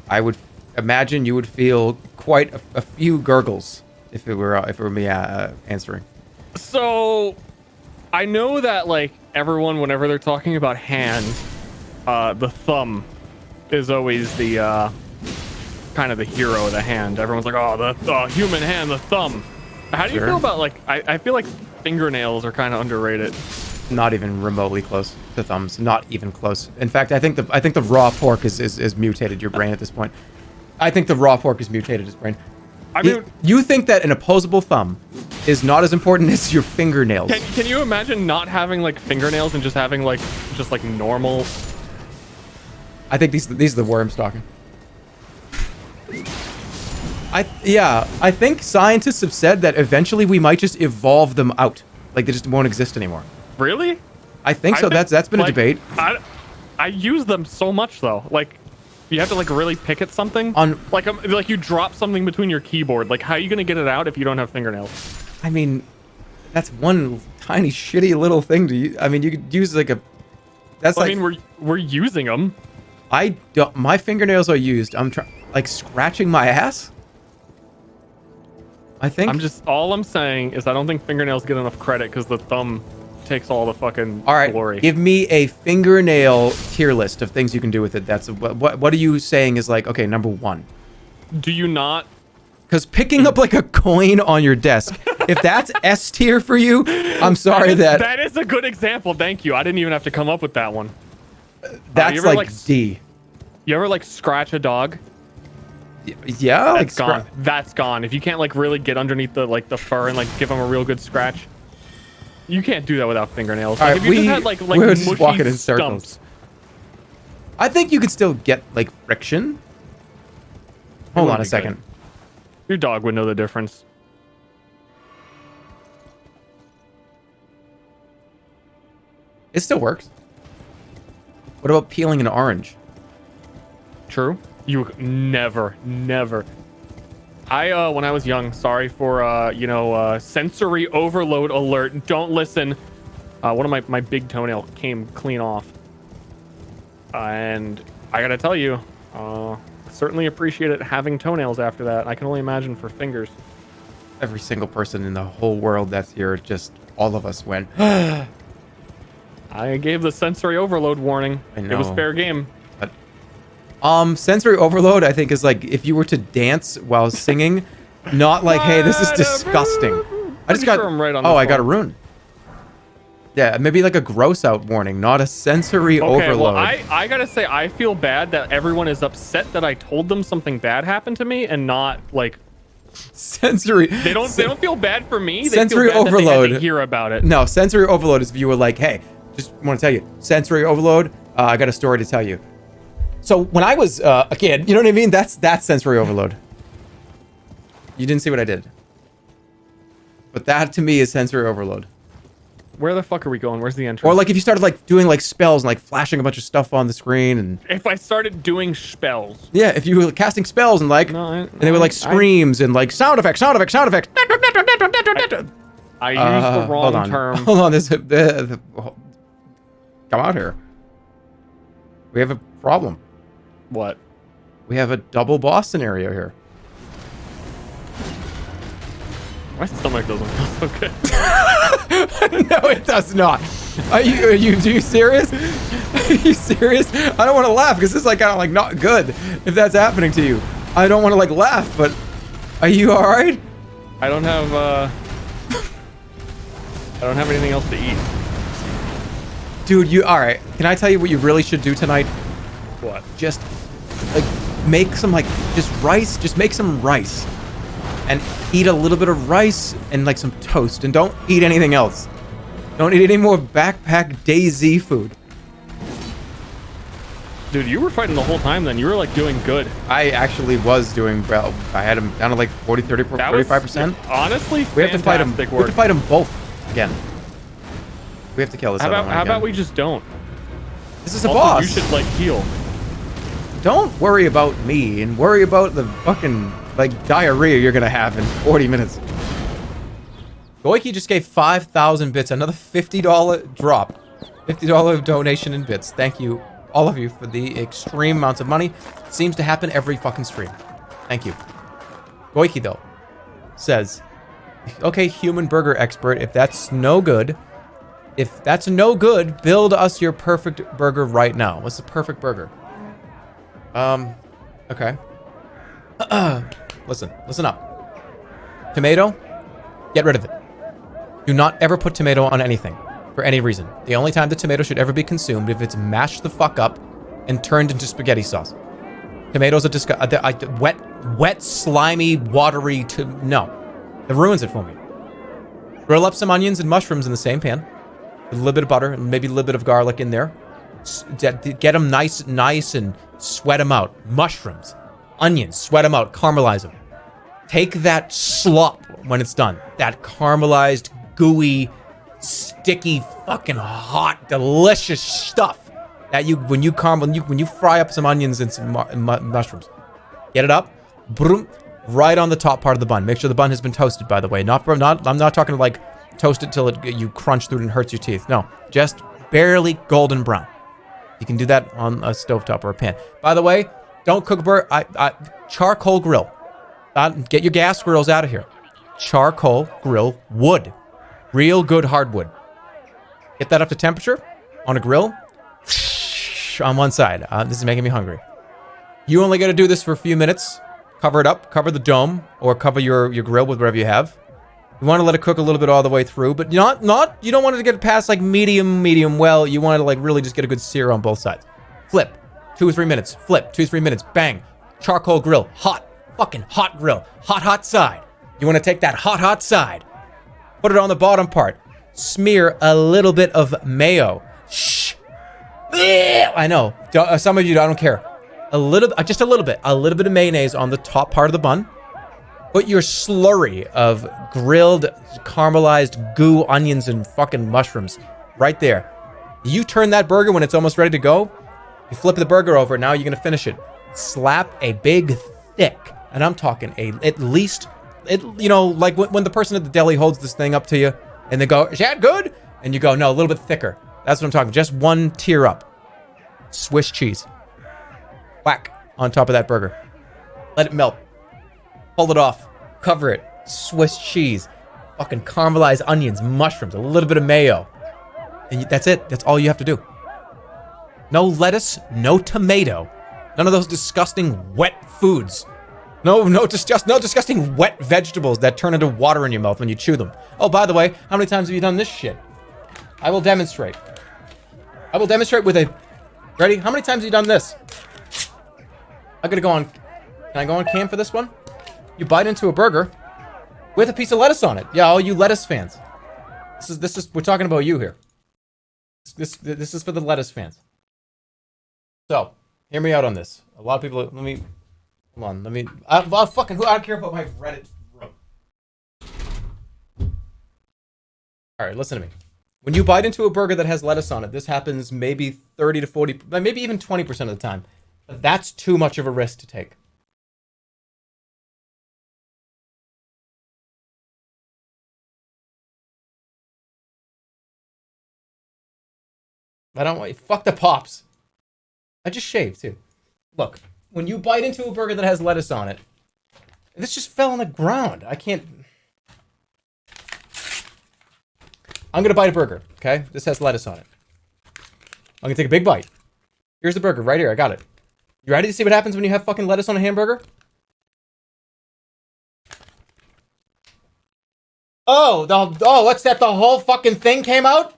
Speaker 1: I would imagine you would feel quite a few gurgles if it were me answering.
Speaker 4: So, I know that, like, everyone, whenever they're talking about hand, the thumb is always the kind of the hero of the hand. Everyone's like, "Oh, the human hand, the thumb." How do you feel about, like, I feel like fingernails are kind of underrated.
Speaker 1: Not even remotely close to thumbs. Not even close. In fact, I think the raw pork is mutated your brain at this point. I think the raw pork is mutated his brain.
Speaker 4: I mean,
Speaker 1: you think that an opposable thumb is not as important as your fingernails?
Speaker 4: Can you imagine not having, like, fingernails and just having, like, normal?
Speaker 1: I think these are the worms talking. I think scientists have said that eventually we might just evolve them out. Like, they just won't exist anymore.
Speaker 4: Really?
Speaker 1: I think so. That's been a debate.
Speaker 4: I use them so much though. Like, you have to, like, really pick at something. Like you drop something between your keyboard. Like, how are you gonna get it out if you don't have fingernails?
Speaker 1: I mean, that's one tiny shitty little thing to use. I mean, you could use like a. That's like.
Speaker 4: I mean, we're using them.
Speaker 1: I don't. My fingernails are used. I'm like scratching my ass. I think.
Speaker 4: All I'm saying is I don't think fingernails get enough credit because the thumb takes all the fucking glory.
Speaker 1: Give me a fingernail tier list of things you can do with it. That's what are you saying is like, okay, number one.
Speaker 4: Do you not?
Speaker 1: Because picking up like a coin on your desk, if that's S tier for you, I'm sorry
Speaker 4: that is a good example. Thank you. I didn't even have to come up with that one.
Speaker 1: That's like D.
Speaker 4: You ever like scratch a dog?
Speaker 1: Yeah,
Speaker 4: that's gone. That's gone. If you can't like really get underneath the fur and like give them a real good scratch, you can't do that without fingernails.
Speaker 1: All
Speaker 4: Like,
Speaker 1: right,
Speaker 4: if you just had like
Speaker 1: we're just
Speaker 4: mushy
Speaker 1: walking in circles.
Speaker 4: stumps.
Speaker 1: I think you could still get like friction. Hold on a second.
Speaker 4: Good. Your dog would know the difference.
Speaker 1: It still works. What about peeling an orange?
Speaker 4: True. You never. When I was young, sorry for, sensory overload alert. Don't listen. One of my big toenail came clean off. And I gotta tell you, certainly appreciated having toenails after that. I can only imagine for fingers.
Speaker 1: Every single person in the whole world that's here, just all of us went.
Speaker 4: I gave the sensory overload warning.
Speaker 1: I know.
Speaker 4: It was fair game.
Speaker 1: But, sensory overload, I think, is like if you were to dance while singing, not like, hey, this is disgusting. I just got.
Speaker 4: Sure I'm right on
Speaker 1: oh,
Speaker 4: this
Speaker 1: I got a
Speaker 4: one.
Speaker 1: rune. Yeah, maybe like a gross out warning, not a sensory
Speaker 4: Okay,
Speaker 1: overload.
Speaker 4: well, I gotta say, I feel bad that everyone is upset that I told them something bad happened to me and not like
Speaker 1: sensory.
Speaker 4: they don't feel bad for me. They
Speaker 1: Sensory
Speaker 4: feel bad that they
Speaker 1: overload.
Speaker 4: had to hear about it.
Speaker 1: No, sensory overload is if you were like, hey, just want to tell you, sensory overload. I got a story to tell you. So when I was a kid, you know what I mean? That's sensory overload. You didn't see what I did, but that to me is sensory overload.
Speaker 4: Where the fuck are we going? Where's the entrance?
Speaker 1: Or like if you started like doing like spells and like flashing a bunch of stuff on the screen and
Speaker 4: if I started doing spells.
Speaker 1: yeah, if you were casting spells and like and they were like screams and like sound effects.
Speaker 4: I used the wrong term.
Speaker 1: Hold on, this come out here. We have a problem.
Speaker 4: What?
Speaker 1: We have a double boss scenario here.
Speaker 4: My stomach doesn't feel so good.
Speaker 1: No, it does not. Are you serious? Are you serious? I don't want to laugh because this is like kind of like not good if that's happening to you. I don't want to like laugh, but are you all right?
Speaker 4: I don't have anything else to eat.
Speaker 1: Dude, you all right? Can I tell you what you really should do tonight?
Speaker 4: What?
Speaker 1: Just like make some like just rice. Just make some rice. And eat a little bit of rice and like some toast, and don't eat anything else. Don't eat any more backpack DayZ food.
Speaker 4: Dude, you were fighting the whole time then. You were like doing good.
Speaker 1: I actually was doing well. I had him down to like 40, 30, 35%.
Speaker 4: Honestly,
Speaker 1: We have to fight him.
Speaker 4: fantastic
Speaker 1: We have
Speaker 4: work.
Speaker 1: to fight them both again. We have to kill this
Speaker 4: How
Speaker 1: other
Speaker 4: about
Speaker 1: one
Speaker 4: how
Speaker 1: again.
Speaker 4: about we just don't?
Speaker 1: This is a
Speaker 4: Also,
Speaker 1: boss.
Speaker 4: you should like heal.
Speaker 1: Don't worry about me and worry about the fucking like diarrhea you're gonna have in 40 minutes. Goiki just gave 5,000 bits, another $50 drop. $50 donation in bits. Thank you, all of you, for the extreme amounts of money. Seems to happen every fucking stream. Thank you. Goiki, though, says, okay, human burger expert, if that's no good, build us your perfect burger right now. What's the perfect burger? Okay. Listen up. Tomato, get rid of it. Do not ever put tomato on anything, for any reason. The only time the tomato should ever be consumed if it's mashed the fuck up and turned into spaghetti sauce. Tomatoes are wet, slimy, watery, no. It ruins it for me. Grill up some onions and mushrooms in the same pan, with a little bit of butter and maybe a little bit of garlic in there. Get them nice and sweat them out. Mushrooms, onions, sweat them out, caramelize them. Take that slop when it's done. That caramelized, gooey, sticky, fucking hot, delicious stuff that when you fry up some onions and some mushrooms. Get it up, boom, right on the top part of the bun. Make sure the bun has been toasted, by the way. I'm not talking like toast it till you crunch through it and hurts your teeth. No, just barely golden brown. You can do that on a stovetop or a pan. By the way, don't cook charcoal grill. Get your gas grills out of here. Charcoal grill wood. Real good hardwood. Get that up to temperature on a grill. On one side. This is making me hungry. You only got to do this for a few minutes. Cover it up. Cover the dome. Or cover your grill with whatever you have. You want to let it cook a little bit all the way through, but you don't want it to get past like medium well. You want it to like really just get a good sear on both sides. Flip, 2 or 3 minutes. Flip, 2 or 3 minutes. Bang. Charcoal grill, hot, fucking hot grill, hot side. You want to take that hot side, put it on the bottom part, smear a little bit of mayo. Shh. I know. Some of you, I don't care. Just a little bit of mayonnaise on the top part of the bun. Put your slurry of grilled, caramelized goo, onions, and fucking mushrooms right there. You turn that burger when it's almost ready to go. You flip the burger over. Now you're going to finish it. Slap a big, thick, And I'm talking at least, you know, like when the person at the deli holds this thing up to you and they go, is that good? And you go, no, a little bit thicker. That's what I'm talking. Just one tier up. Swiss cheese. Whack on top of that burger. Let it melt. Pull it off. Cover it. Swiss cheese. Fucking caramelized onions, mushrooms, a little bit of mayo. And that's it. That's all you have to do. No lettuce, no tomato. None of those disgusting wet foods. No disgusting wet vegetables that turn into water in your mouth when you chew them. Oh, by the way, how many times have you done this shit? I will demonstrate. I will demonstrate with a... Ready? How many times have you done this? I'm gonna go on... Can I go on cam for this one? You bite into a burger with a piece of lettuce on it. Yeah, all you lettuce fans. This is we're talking about you here. This is for the lettuce fans. So, hear me out on this. A lot of people, let me, hold on, let me, I don't care about my Reddit room. Alright, listen to me. When you bite into a burger that has lettuce on it, this happens maybe 30 to 40, maybe even 20% of the time. But that's too much of a risk to take. I don't want, fuck the pops. I just shaved too. Look, when you bite into a burger that has lettuce on it, this just fell on the ground. I can't. I'm gonna bite a burger, okay? This has lettuce on it. I'm gonna take a big bite. Here's the burger right here. I got it. You ready to see what happens when you have fucking lettuce on a hamburger? Oh, what's that? The whole fucking thing came out?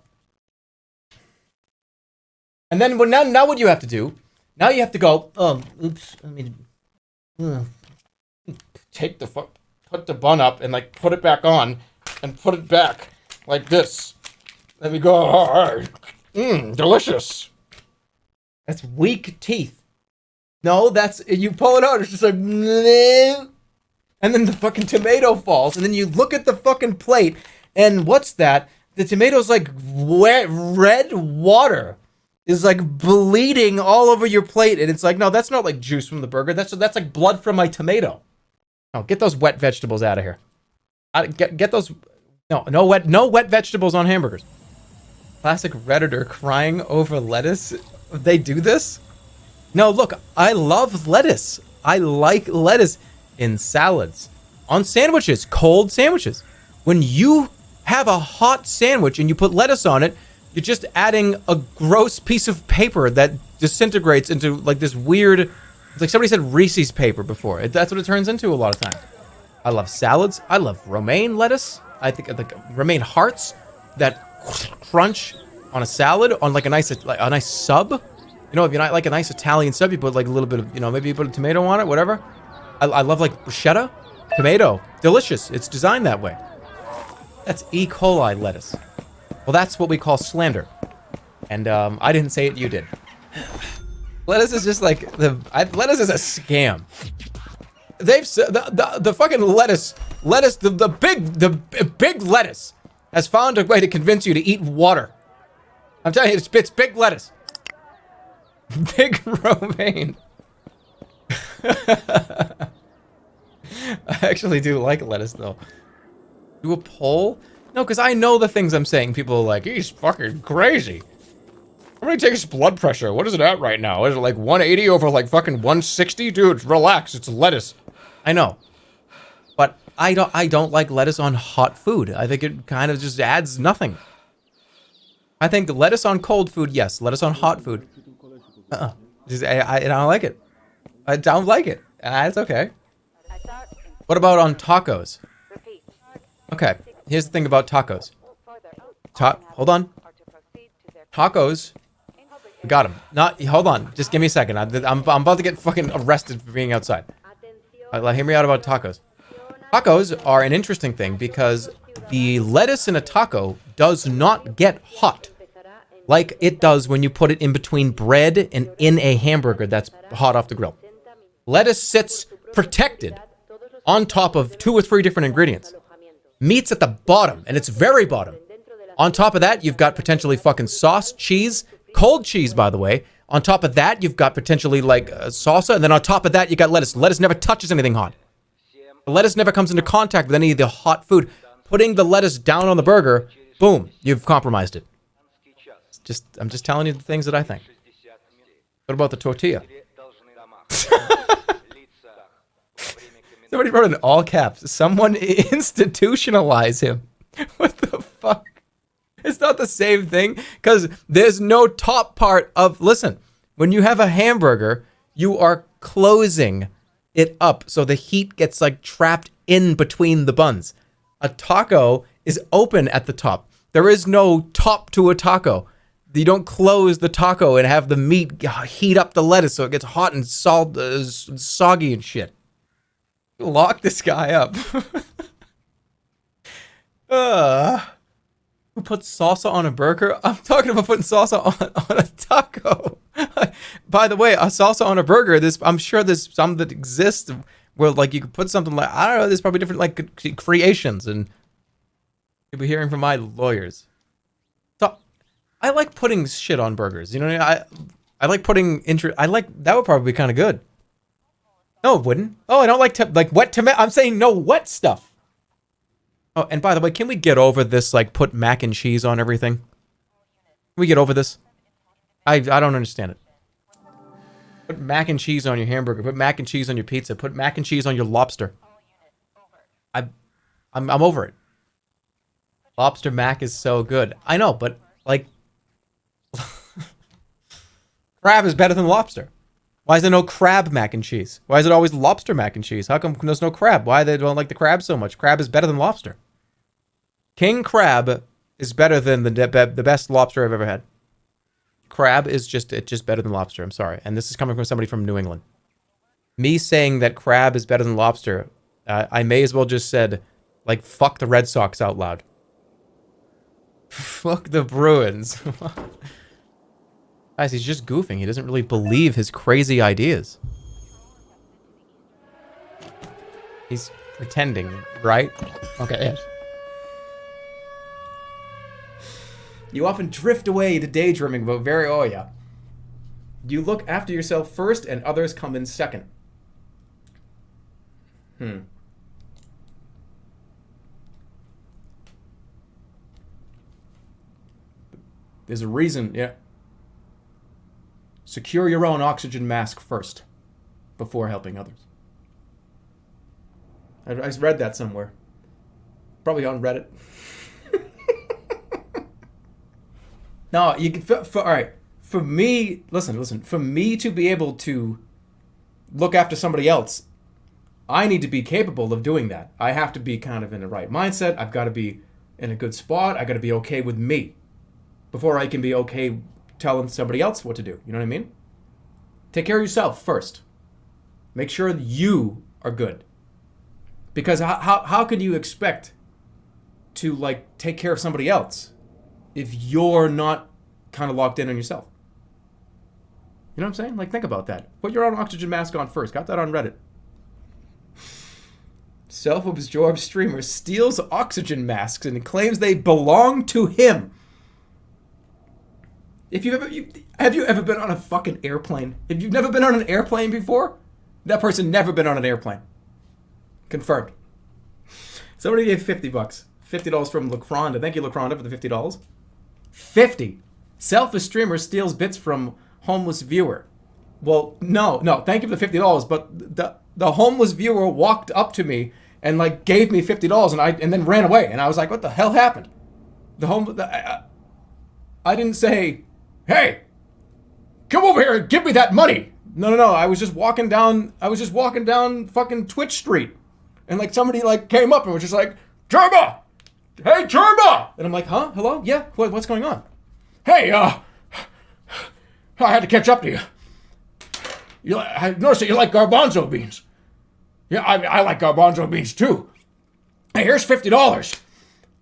Speaker 1: And then now what do you have to do? Now you have to go, oops, I mean, take put the bun up and like put it back on and put it back like this. Let me go, all right, delicious. That's weak teeth. No, that's, you pull it out, it's just like, and then the fucking tomato falls, and then you look at the fucking plate, and what's that? The tomato's like wet, red water. Is like bleeding all over your plate, and it's like, no, that's not like juice from the burger. That's like blood from my tomato. Oh, get those wet vegetables out of here. Get those. No wet vegetables on hamburgers. Classic Redditor crying over lettuce. They do this? No, look, I love lettuce. I like lettuce in salads, on sandwiches, cold sandwiches. When you have a hot sandwich and you put lettuce on it, you're just adding a gross piece of paper that disintegrates into like this weird, it's like somebody said Reese's paper before. That's what it turns into a lot of times. I love salads. I love romaine lettuce. I think like romaine hearts that crunch on a salad, on like a nice sub. You know, if you like a nice Italian sub, you put like a little bit of, you know, maybe you put a tomato on it, whatever. I love like bruschetta, tomato, delicious. It's designed that way. That's E. coli lettuce. Well, that's what we call slander. And I didn't say it, you did. Lettuce is just like, lettuce is a scam. They've said, the fucking lettuce, the big lettuce has found a way to convince you to eat water. I'm telling you, it's big lettuce. Big romaine. I actually do like lettuce though. Do a poll? No, because I know the things I'm saying. People are like, he's fucking crazy. How many takes blood pressure? What is it at right now? Is it like 180 over like fucking 160? Dude, relax. It's lettuce. I know. But I don't like lettuce on hot food. I think it kind of just adds nothing. I think lettuce on cold food, yes. Lettuce on hot food. I don't like it. I don't like it. It's okay. What about on tacos? Okay. Here's the thing about tacos. Hold on. Tacos. We got him. Hold on. Just give me a second. I'm about to get fucking arrested for being outside. Hear me out about tacos. Tacos are an interesting thing because the lettuce in a taco does not get hot like it does when you put it in between bread and in a hamburger that's hot off the grill. Lettuce sits protected on top of 2 or 3 different ingredients. Meat's at the bottom, and it's very bottom. On top of that, you've got potentially fucking sauce, cheese, cold cheese, by the way. On top of that, you've got potentially like salsa, and then on top of that, you got lettuce. Lettuce never touches anything hot. The lettuce never comes into contact with any of the hot food. Putting the lettuce down on the burger, boom, you've compromised it. I'm just telling you the things that I think. What about the tortilla? Somebody wrote in all caps, someone institutionalize him. What the fuck? It's not the same thing, because there's no top part of... Listen, when you have a hamburger, you are closing it up, so the heat gets, like, trapped in between the buns. A taco is open at the top. There is no top to a taco. You don't close the taco and have the meat heat up the lettuce so it gets hot and soggy and shit. Lock this guy up. Who puts salsa on a burger? I'm talking about putting salsa on a taco. By the way, a salsa on a burger, I'm sure there's some that exist where, like, you could put something like, I don't know, there's probably different, like, creations, and you'll be hearing from my lawyers. So, I like putting shit on burgers, you know what I mean? I like putting, that would probably be kind of good. No, it wouldn't. Oh, I don't like wet tomato. I'm saying no wet stuff. Oh, and by the way, can we get over this, like, put mac and cheese on everything? Can we get over this? I don't understand it. Put mac and cheese on your hamburger. Put mac and cheese on your pizza. Put mac and cheese on your lobster. I'm over it. Lobster mac is so good. I know, but, like... crab is better than lobster. Why is there no crab mac and cheese? Why is it always lobster mac and cheese? How come there's no crab? Why they don't like the crab so much? Crab is better than lobster. King crab is better than the best lobster I've ever had. Crab is just better than lobster. I'm sorry. And this is coming from somebody from New England. Me saying that crab is better than lobster, I may as well just said, like, fuck the Red Sox out loud. Fuck the Bruins. Guys, he's just goofing. He doesn't really believe his crazy ideas. He's pretending, right? Okay, yes. You often drift away to daydreaming about oh yeah. You look after yourself first and others come in second. There's a reason, yeah. Secure your own oxygen mask first before helping others. I read that somewhere. Probably on Reddit. No, you can. All right. For me, listen. For me to be able to look after somebody else, I need to be capable of doing that. I have to be kind of in the right mindset. I've got to be in a good spot. I got to be okay with me before I can be okay telling somebody else what to do. You know what I mean? Take care of yourself first. Make sure you are good. Because how could you expect to, like, take care of somebody else if you're not kind of locked in on yourself? You know what I'm saying? Like, think about that. Put your own oxygen mask on first. Got that on Reddit. Self-absorbed streamer steals oxygen masks and claims they belong to him. Have you ever been on a fucking airplane? If you've never been on an airplane before, that person never been on an airplane. Confirmed. Somebody gave $50. $50 from Lacronda. Thank you, Lacronda, for the $50. 50. Selfish streamer steals bits from homeless viewer. Well, no. Thank you for the $50. But the homeless viewer walked up to me and, like, gave me $50 and then ran away. And I was like, what the hell happened? I didn't say, hey, come over here and give me that money. No. I was just walking down fucking Twitch Street. And, like, somebody, like, came up and was just like, Jerma! Hey, Jerma! And I'm like, huh? Hello? Yeah? What's going on? Hey, I had to catch up to you. I noticed that you like garbanzo beans. Yeah, I like garbanzo beans, too. Hey, here's $50.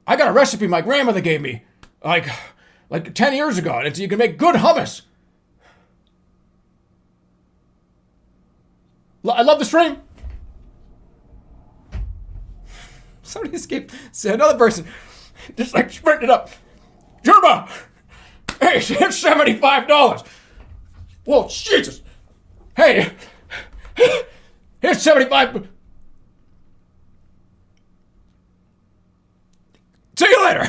Speaker 1: I got a recipe my grandmother gave me, like 10 years ago, and you can make good hummus. I love the stream. Somebody escaped. So another person just, like, sprinted up. Jerma! Hey, here's $75. Whoa, Jesus! Hey, here's $75. See you later.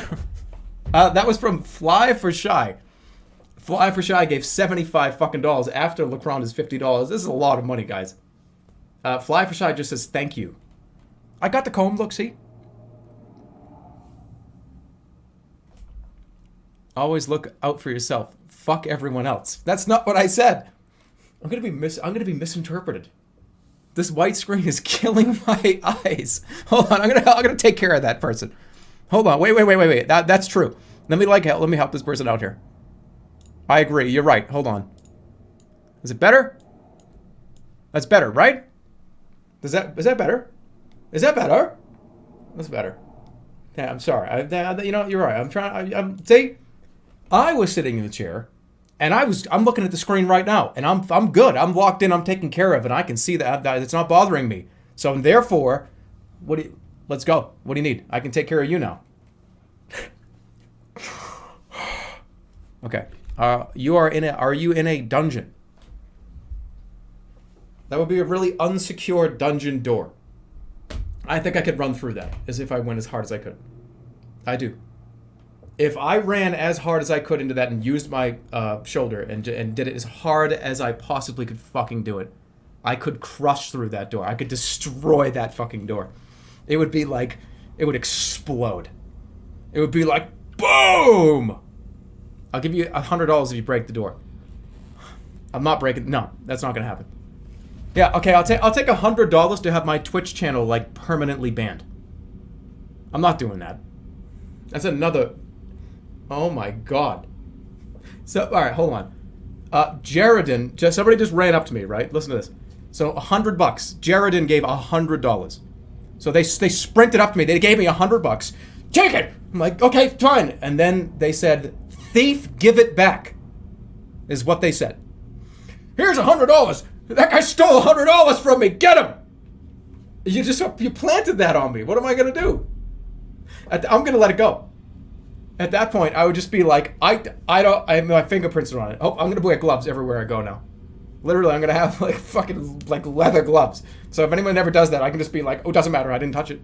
Speaker 1: That was from Fly for Shy. Fly for Shy gave $75 fucking dollars after Lacron is $50. This is a lot of money, guys. Fly for Shy just says thank you. I got the comb. Look, see. Always look out for yourself. Fuck everyone else. That's not what I said. I'm gonna be misinterpreted. This white screen is killing my eyes. Hold on, I'm gonna take care of that person. Hold on, wait. That's true. Let me help this person out here. I agree. You're right. Hold on. Is it better? That's better, right? Is that better? Is that better? That's better. Yeah, I'm sorry. You know, you're right. See, I was sitting in the chair, and I'm looking at the screen right now, and I'm good. I'm locked in. I'm taken care of, and I can see that it's not bothering me. So therefore, let's go. What do you need? I can take care of you now. Okay. Are you in a dungeon? That would be a really unsecured dungeon door. I think I could run through that as if I went as hard as I could. I do. If I ran as hard as I could into that and used my shoulder and did it as hard as I possibly could fucking do it, I could crush through that door. I could destroy that fucking door. It would be like, it would explode. It would be like, boom! I'll give you $100 if you break the door. I'm not breaking, no, that's not gonna happen. Yeah, okay, I'll take $100 to have my Twitch channel, like, permanently banned. I'm not doing that. That's another... Oh my god. So, alright, hold on. Jaredin, somebody just ran up to me, right? Listen to this. So, $100. Jaredin gave $100. So they sprinted up to me. They gave me $100. Take it! I'm like, okay, fine. And then they said, thief, give it back. Is what they said. Here's $100. That guy stole $100 from me. Get him! You planted that on me. What am I gonna do? I'm gonna let it go. At that point, I would just be like, my fingerprints are on it. Oh, I'm gonna wear gloves everywhere I go now. Literally, I'm gonna have like fucking like leather gloves. So if anyone ever does that, I can just be like, oh, doesn't matter, I didn't touch it.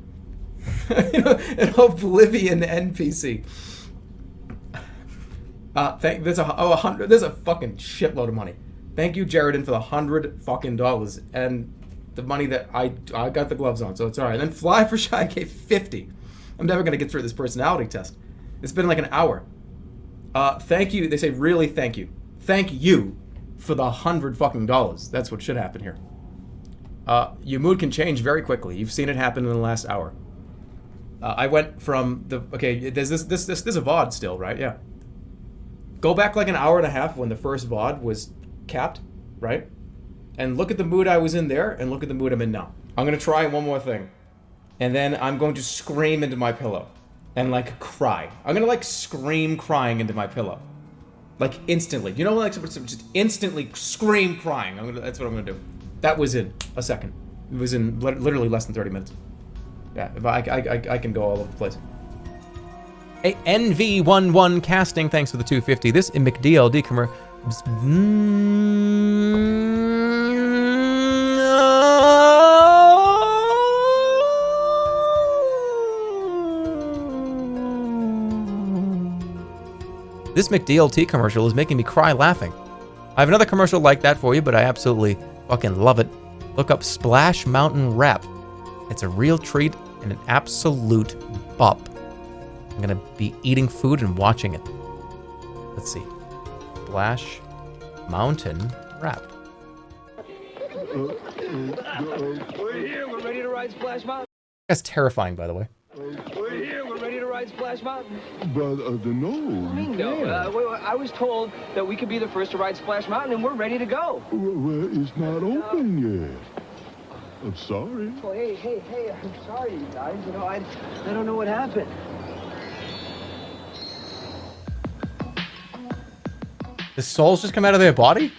Speaker 1: You know, an oblivion NPC. There's a fucking shitload of money. Thank you, Jaredin, for the $100 fucking dollars and the money that I got the gloves on, so it's alright. Then Fly for Shy gave $50. I'm never gonna get through this personality test. It's been like an hour. Thank you. They say really thank you. Thank you for the $100 fucking dollars. That's what should happen here. Your mood can change very quickly. You've seen it happen in the last hour. I went from the there's a VOD still, right? Yeah. Go back like an hour and a half when the first VOD was capped, right? And look at the mood I was in there, and look at the mood I'm in now. I'm gonna try one more thing, and then I'm going to scream into my pillow. And like cry. I'm gonna like scream crying into my pillow. Like instantly. You know, like just instantly scream crying. That's what I'm gonna do. That was in a second. It was in literally less than 30 minutes. Yeah, I can go all over the place. Hey, NV11 casting, thanks for the 250. This in McDLT commercial. This McDLT commercial is making me cry laughing. I have another commercial like that for you, but I absolutely fucking love it. Look up Splash Mountain Wrap. It's a real treat and an absolute bop. I'm gonna be eating food and watching it. Let's see. Splash Mountain Wrap.
Speaker 3: We're here. We're ready to ride Splash Mountain.
Speaker 1: That's terrifying, by the way.
Speaker 3: We're here. We're ready to ride Splash Mountain.
Speaker 5: But no.
Speaker 3: No, I was told that we could be the first to ride Splash Mountain, and we're ready to go.
Speaker 5: Well, it's not open yet. I'm sorry.
Speaker 3: Oh, hey, I'm sorry, you guys. You know, I don't know what happened.
Speaker 1: The souls just come out of their body?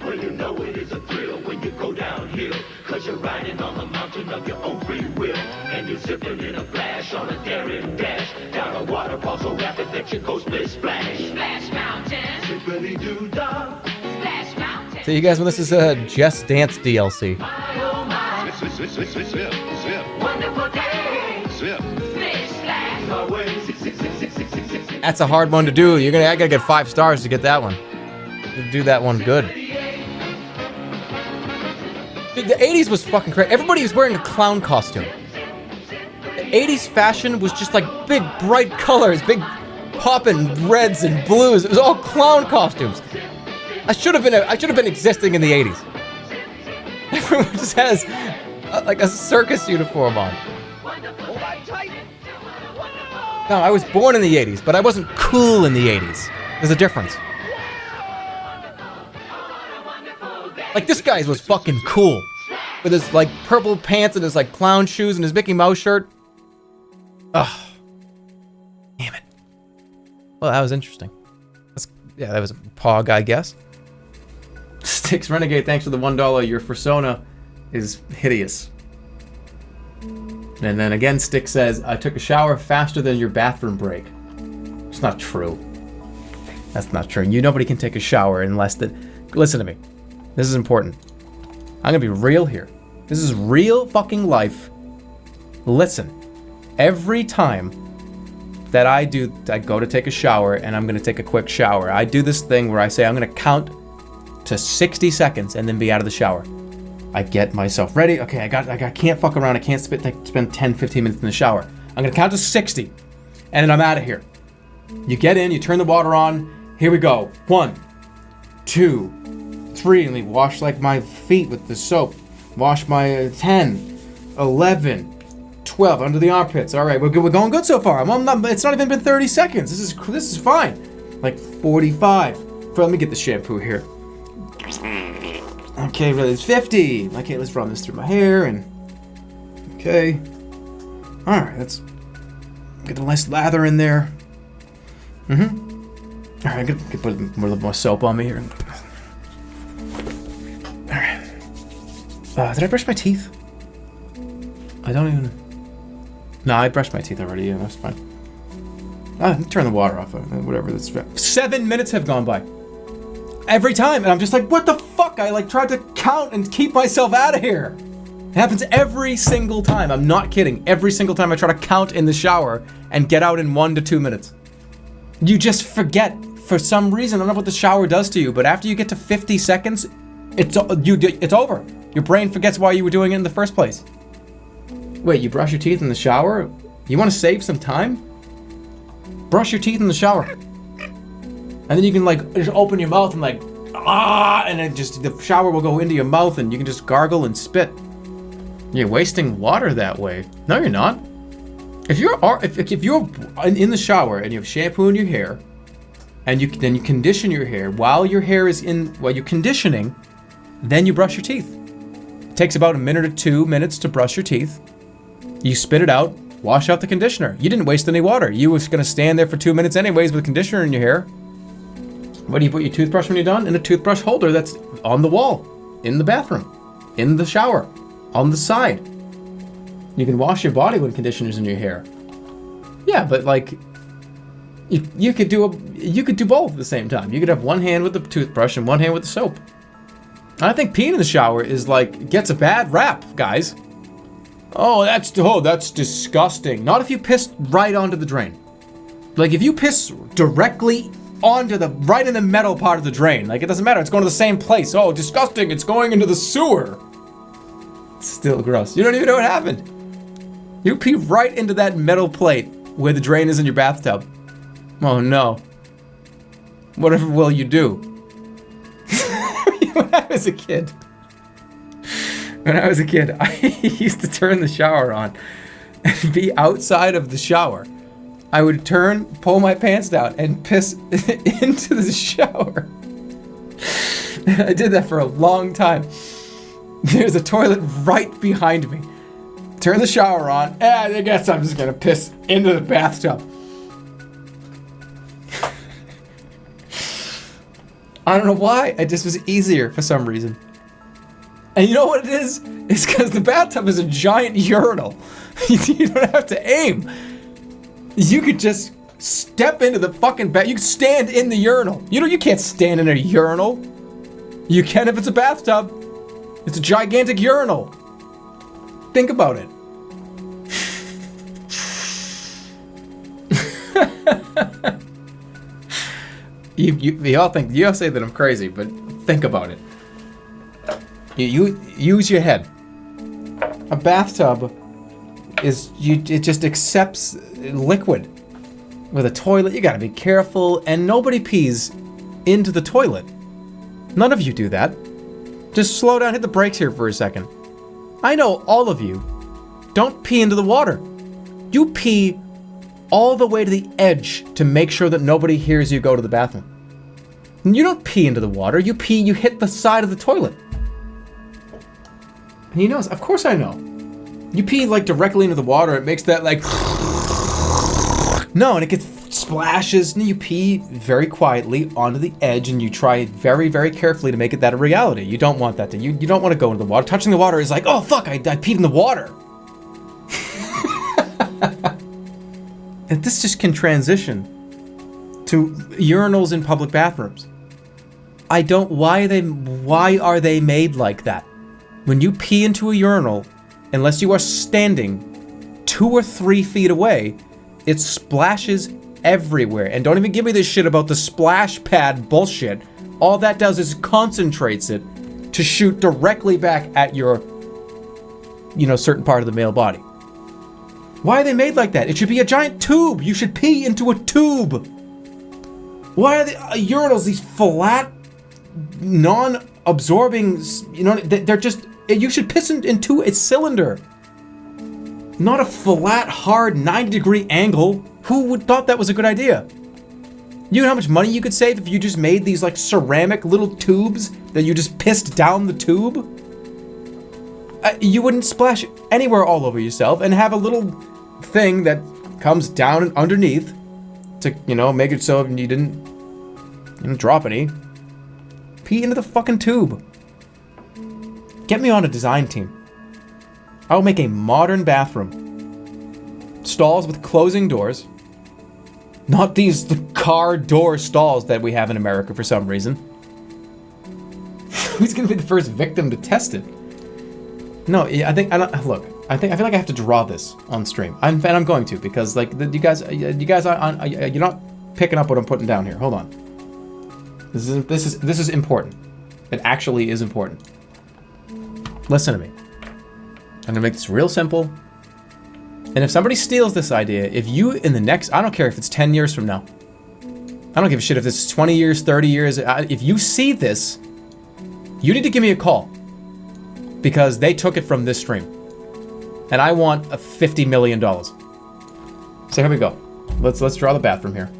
Speaker 6: Well, you know it is a thrill when you go downhill, 'cause you're riding on the mountain of your own free will, and you're zipping in a flash on a daring dash down a waterfall so rapid that you go split splash. Splash Mountain. Zippity-doo-dah. Splash Mountain.
Speaker 1: So you guys, when this is a Just Dance DLC.
Speaker 6: My, oh my. Zip.
Speaker 3: Wonderful day.
Speaker 1: That's a hard one to do. I gotta get 5 stars to get that one. To do that one good. Dude, the 80s was fucking crazy. Everybody was wearing a clown costume. The 80s fashion was just like big, bright colors, big poppin' reds and blues. It was all clown costumes. I should have been existing in the 80s. Everyone just has like a circus uniform on. No, I was born in the 80s, but I wasn't cool in the 80s. There's a difference. Like, this guy was fucking cool. With his, like, purple pants and his, like, clown shoes and his Mickey Mouse shirt. Ugh. Damn it. Well, that was interesting. That was a pog, I guess. Sticks Renegade, thanks for the $1. Your persona is hideous. And then again, Stick says, I took a shower faster than your bathroom break. It's not true. That's not true. Nobody can take a shower in less than... Listen to me. This is important. I'm gonna be real here. This is real fucking life. Listen. Every time that I go to take a shower and I'm gonna take a quick shower, I do this thing where I say I'm gonna count to 60 seconds and then be out of the shower. I get myself ready. Okay, I can't fuck around. I can't spend 10, 15 minutes in the shower. I'm gonna count to 60, and then I'm out of here. You get in, you turn the water on. Here we go. 1, 2, 3, and we wash like my feet with the soap. Wash my 10, 11, 12 under the armpits. All right, we're going good so far. It's not even been 30 seconds. This is fine. Like 45. Let me get the shampoo here. Okay, really, it's 50. Okay, let's run this through my hair and... Okay. Alright, let's get a nice lather in there. Alright, I'm gonna put a little more soap on me here. Alright. Did I brush my teeth? I don't even... No, I brushed my teeth already. Yeah, that's fine. Turn the water off. Whatever, that's... 7 minutes have gone by. Every time, and I'm just like, what the fuck? I like tried to count and keep myself out of here. It happens every single time. I'm not kidding. Every single time I try to count in the shower and get out in 1 to 2 minutes. You just forget for some reason. I don't know what the shower does to you, but after you get to 50 seconds, it's over. Your brain forgets why you were doing it in the first place. Wait, you brush your teeth in the shower? You want to save some time? Brush your teeth in the shower. And then you can like just open your mouth and like, and then just the shower will go into your mouth and you can just gargle and spit. You're wasting water that way. No, you're not. If you're in the shower and you have shampoo in your hair, and then you condition your hair while your hair is while you're conditioning, then you brush your teeth. It takes about 1 or 2 minutes to brush your teeth. You spit it out, wash out the conditioner. You didn't waste any water. You was gonna stand there for 2 minutes anyways with conditioner in your hair. Where do you put your toothbrush when you're done? In a toothbrush holder that's on the wall, in the bathroom, in the shower, on the side. You can wash your body when conditioner's in your hair. Yeah, but like, you could do both at the same time. You could have one hand with the toothbrush and one hand with the soap. I think peeing in the shower is like, gets a bad rap, guys. Oh, that's disgusting. Not if you piss right onto the drain. Like if you piss directly right in the metal part of the drain. Like, it doesn't matter. It's going to the same place. Oh, disgusting. It's going into the sewer. It's still gross. You don't even know what happened. You pee right into that metal plate where the drain is in your bathtub. Oh, no. Whatever will you do? When I was a kid, I used to turn the shower on and be outside of the shower. I would pull my pants down, and piss into the shower. I did that for a long time. There's a toilet right behind me. Turn the shower on, and I guess I'm just gonna piss into the bathtub. I don't know why, it just was easier for some reason. And you know what it is? It's because the bathtub is a giant urinal. You don't have to aim. You could just step into the fucking you can stand in the urinal. You can't stand in a urinal. You can if it's a bathtub. It's a gigantic urinal. Think about it. You all say that I'm crazy, but think about it. You use your head. A bathtub it just accepts liquid. With a toilet, you gotta be careful, and nobody pees into the toilet. None of you do that. Just slow down, hit the brakes here for a second. I know all of you don't pee into the water. You pee all the way to the edge to make sure that nobody hears you go to the bathroom. You don't pee into the water, you hit the side of the toilet. And he knows, of course I know. You pee like directly into the water, it makes that like no, and it gets splashes, and you pee very quietly onto the edge, and you try very, very carefully to make it that a reality. You don't want that to, you don't want to go into the water. Touching the water is like, oh fuck, I peed in the water. And this just can transition to urinals in public bathrooms. Why are they made like that? When you pee into a urinal, unless you are standing 2 or 3 feet away, it splashes everywhere. And don't even give me this shit about the splash pad bullshit. All that does is concentrates it to shoot directly back at your, certain part of the male body. Why are they made like that? It should be a giant tube. You should pee into a tube. Why are the urinals these flat, non-absorbing, they're just, you should piss into a cylinder. Not a flat, hard, 90-degree angle. Who would thought that was a good idea? You know how much money you could save if you just made these like ceramic little tubes that you just pissed down the tube? You wouldn't splash anywhere all over yourself and have a little thing that comes down and underneath to, make it so you didn't drop any. Pee into the fucking tube. Get me on a design team. I'll make a modern bathroom. Stalls with closing doors. Not the car door stalls that we have in America for some reason. Who's gonna be the first victim to test it? No, I feel like I have to draw this on stream. And I'm going to, because like you guys are you're not picking up what I'm putting down here. Hold on. This is important. It actually is important. Listen to me. I'm gonna make this real simple. And if somebody steals this idea, if you in the next, I don't care if it's 10 years from now. I don't give a shit if this is 20 years, 30 years. If you see this, you need to give me a call. Because they took it from this stream. And I want a $50 million. So here we go. Let's draw the bathroom here.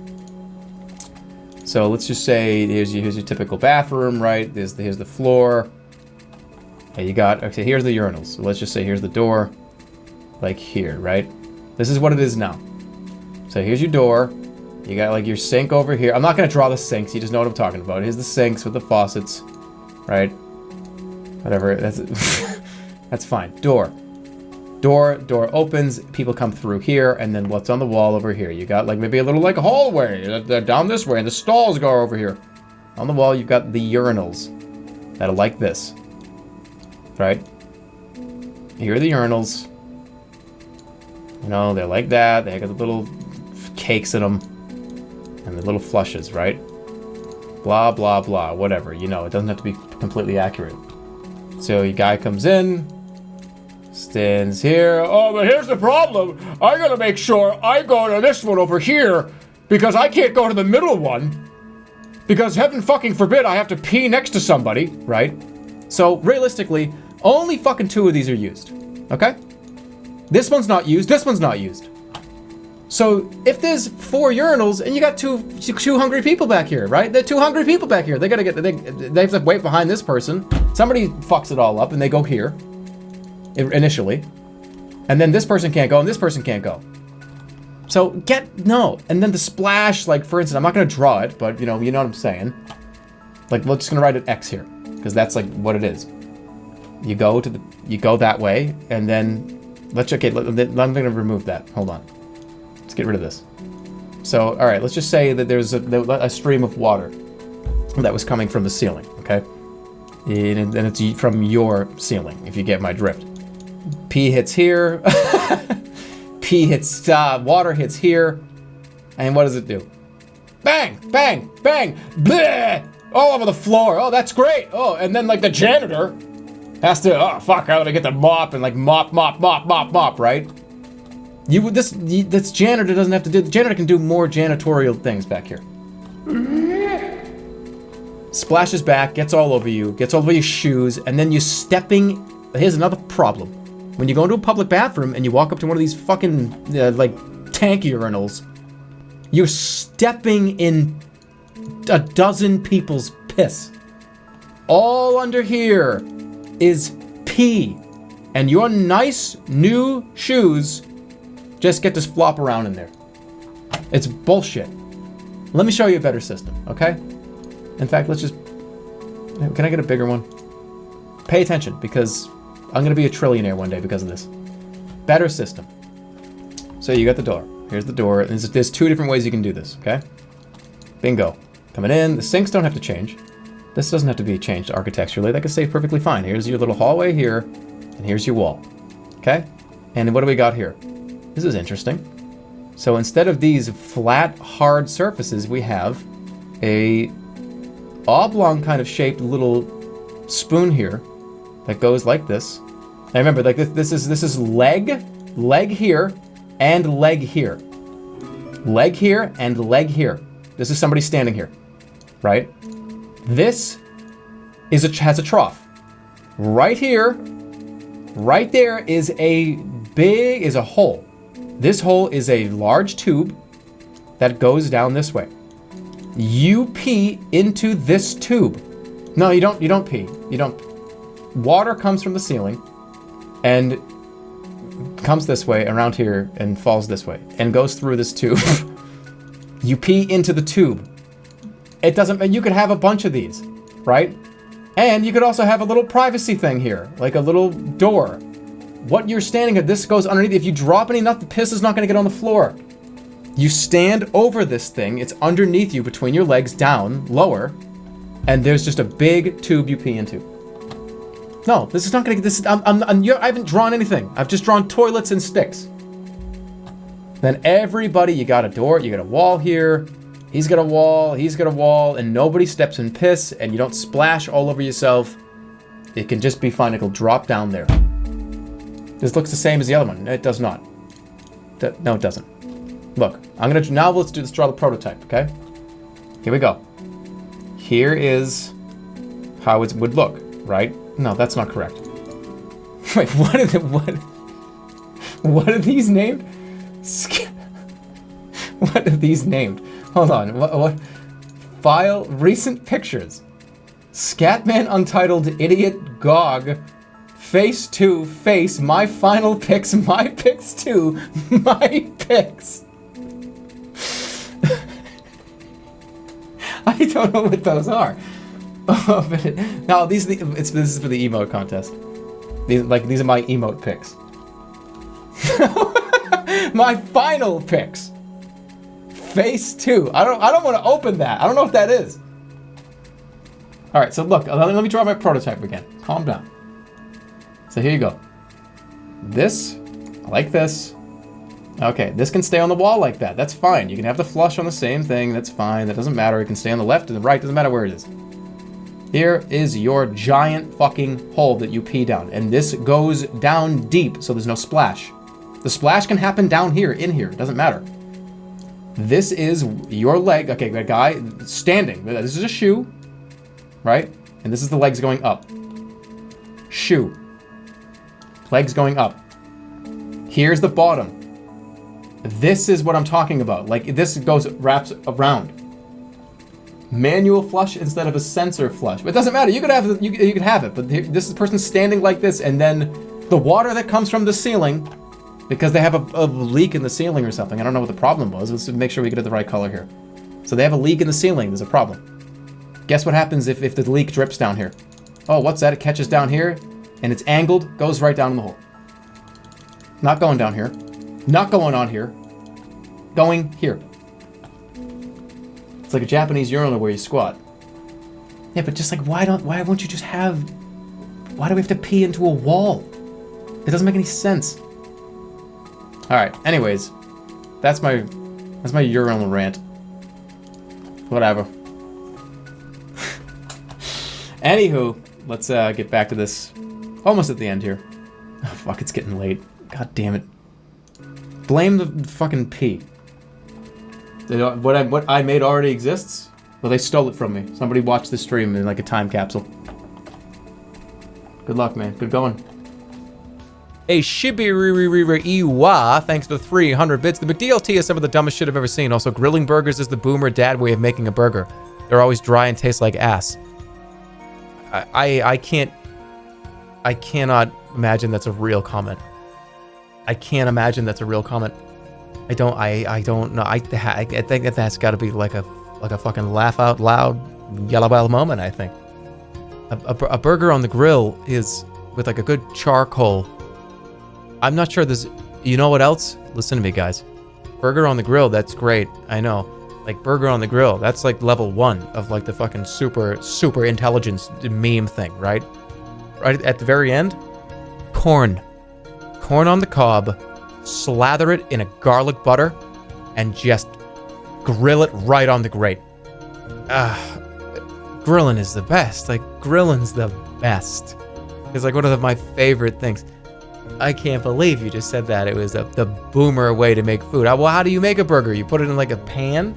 Speaker 1: So let's just say here's your typical bathroom, right? Here's the floor. Okay, here's the urinals. So let's just say here's the door, like here, right? This is what it is now. So here's your door. You got like your sink over here. I'm not gonna draw the sinks. You just know what I'm talking about. Here's the sinks with the faucets, right? Whatever. That's fine. Door opens. People come through here, and then what's on the wall over here? You got like maybe a little like hallway down this way, and the stalls go over here. On the wall, you've got the urinals that are like this. Right? Here are the urinals. They're like that. They got the little cakes in them. And the little flushes, right? Blah, blah, blah. Whatever. It doesn't have to be completely accurate. So your guy comes in. Stands here. Oh, but here's the problem. I gotta make sure I go to this one over here. Because I can't go to the middle one. Because heaven fucking forbid I have to pee next to somebody. Right? So realistically, only fucking 2 of these are used, okay? This one's not used, this one's not used. So if there's 4 urinals and you got two hungry people back here, right? There are 2 hungry people back here. They have to wait behind this person. Somebody fucks it all up and they go here, initially. And then this person can't go and this person can't go. So and then the splash, like for instance, I'm not gonna draw it, but you know what I'm saying. Like we're just gonna write an X here, because that's like what it is. You go that way, and then I'm gonna remove that. Hold on. Let's get rid of this. So, all right, let's just say that there's a stream of water that was coming from the ceiling, okay? And it's from your ceiling, if you get my drift. Pee hits here. Water hits here. And what does it do? Bang, bang, bang, bleh, all over the floor. Oh, that's great. Oh, and then like the janitor has to, oh fuck, I gotta get the mop and like mop, right? This janitor doesn't have to do, the janitor can do more janitorial things back here. Splashes back, gets all over you, gets all over your shoes, and then you're stepping. Here's another problem. When you go into a public bathroom and you walk up to one of these fucking, like, tank urinals, you're stepping in a dozen people's piss. All under here is pee. And your nice new shoes just get to flop around in there. It's bullshit. Let me show you a better system, okay? In fact, let's just... Can I get a bigger one? Pay attention, because I'm going to be a trillionaire one day because of this. Better system. So you got the door. Here's the door. There's two different ways you can do this, okay? Bingo. Coming in. The sinks don't have to change. This doesn't have to be changed architecturally. That can stay perfectly fine. Here's your little hallway here, and here's your wall. Okay? And what do we got here? This is interesting. So instead of these flat, hard surfaces, we have a oblong kind of shaped little spoon here that goes like this. And remember, like this is leg here, and leg here. Leg here and leg here. This is somebody standing here, right? This has a trough. Right here, right there is a hole. This hole is a large tube that goes down this way. You pee into this tube. No, you don't pee. You don't. Water comes from the ceiling and comes this way around here and falls this way and goes through this tube. You pee into the tube. It doesn't, you could have a bunch of these, right? And you could also have a little privacy thing here, like a little door. What you're standing at, this goes underneath. If you drop any nut, the piss is not going to get on the floor. You stand over this thing. It's underneath you, between your legs, down, lower, and there's just a big tube you pee into. No, this is not going to get this. I haven't drawn anything. I've just drawn toilets and sticks. Then everybody, you got a door, you got a wall here. He's got a wall, he's got a wall, and nobody steps in piss, and you don't splash all over yourself. It can just be fine. It'll drop down there. This looks the same as the other one. It does not. No, it doesn't. Look, now let's draw the prototype, okay? Here we go. Here is how it would look, right? No, that's not correct. Wait, what are these named? What are these named? Hold on. What? File recent pictures. Scatman Untitled Idiot Gog. Face 2 face my final pics. My pics 2. My pics. I don't know what those are. No, this is for the emote contest. These are my emote pics. My final pics. Face 2. I don't want to open that. I don't know what that is. All right, so look, let me draw my prototype again. Calm down. So here you go. This, like this. Okay, this can stay on the wall like that. That's fine. You can have the flush on the same thing. That's fine. That doesn't matter. It can stay on the left and the right. Doesn't matter where it is. Here is your giant fucking hole that you pee down. And this goes down deep, so there's no splash. The splash can happen down here, in here. It doesn't matter. This is your leg. Okay, a guy standing. This is a shoe, right? And this is the legs going up. Shoe. Legs going up. Here's the bottom. This is what I'm talking about. Like, this wraps around. Manual flush instead of a sensor flush. But it doesn't matter. You could have it. But this is the person standing like this, and then the water that comes from the ceiling, because they have a leak in the ceiling or something. I don't know what the problem was. Let's make sure we get it the right color here. So they have a leak in the ceiling. There's a problem. Guess what happens if the leak drips down here? Oh, what's that? It catches down here, and it's angled, goes right down in the hole. Not going down here. Not going on here. Going here. It's like a Japanese urinal where you squat. Yeah, but just like, why won't you just have... Why do we have to pee into a wall? It doesn't make any sense. Alright, anyways. That's my urinal rant. Whatever. Anywho, let's get back to this. Almost at the end here. Oh, fuck, it's getting late. God damn it. Blame the fucking pee. What I made already exists? Well, they stole it from me. Somebody watched the stream in like a time capsule. Good luck, man. Good going. Hey, Shibiri-Iwa, thanks for the 300 bits. The McDLT is some of the dumbest shit I've ever seen. Also, grilling burgers is the boomer dad way of making a burger. They're always dry and taste like ass. I cannot imagine that's a real comment. I can't imagine that's a real comment. I don't know. I think that's got to be like a fucking laugh out loud yellow bell moment. I think a burger on the grill is with like a good charcoal. I'm not sure there's. You know what else? Listen to me, guys. Burger on the grill. That's great. I know. Like burger on the grill. That's like level 1 of like the fucking super intelligence meme thing, right? Right at the very end, corn on the cob. Slather it in a garlic butter and just grill it right on the grate. Grilling is the best. Like, grilling's the best. It's like one of my favorite things. I can't believe you just said that. It was the boomer way to make food. Well, how do you make a burger? You put it in like a pan?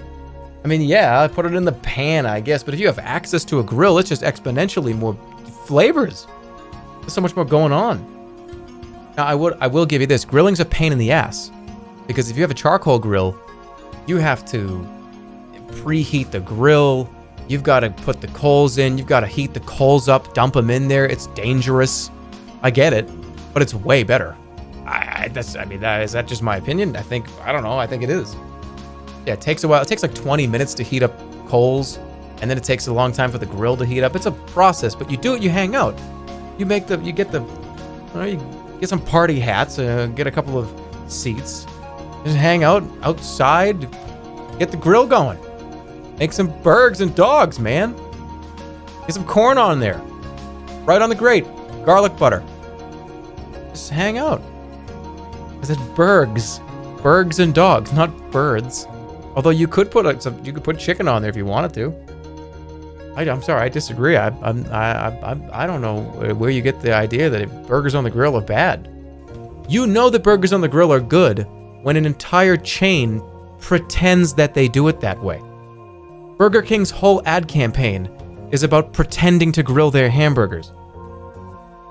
Speaker 1: I mean, yeah, I put it in the pan, I guess. But if you have access to a grill, it's just exponentially more flavors. There's so much more going on. Now, I will give you this. Grilling's a pain in the ass. Because if you have a charcoal grill, you have to preheat the grill. You've got to put the coals in. You've got to heat the coals up, dump them in there. It's dangerous. I get it, but it's way better. Is that just my opinion? I don't know. I think it is. Yeah, it takes a while. It takes like 20 minutes to heat up coals, and then it takes a long time for the grill to heat up. It's a process, but you do it, you hang out. You get some party hats, get a couple of seats, just hang out outside, get the grill going. Make some burgers and dogs, man. Get some corn on there. Right on the grate. Garlic butter. Just hang out. I said burgs. Burgers and dogs, not birds. Although you could put chicken on there if you wanted to. I'm sorry, I disagree. I don't know where you get the idea that burgers on the grill are bad. You know that burgers on the grill are good when an entire chain pretends that they do it that way. Burger King's whole ad campaign is about pretending to grill their hamburgers.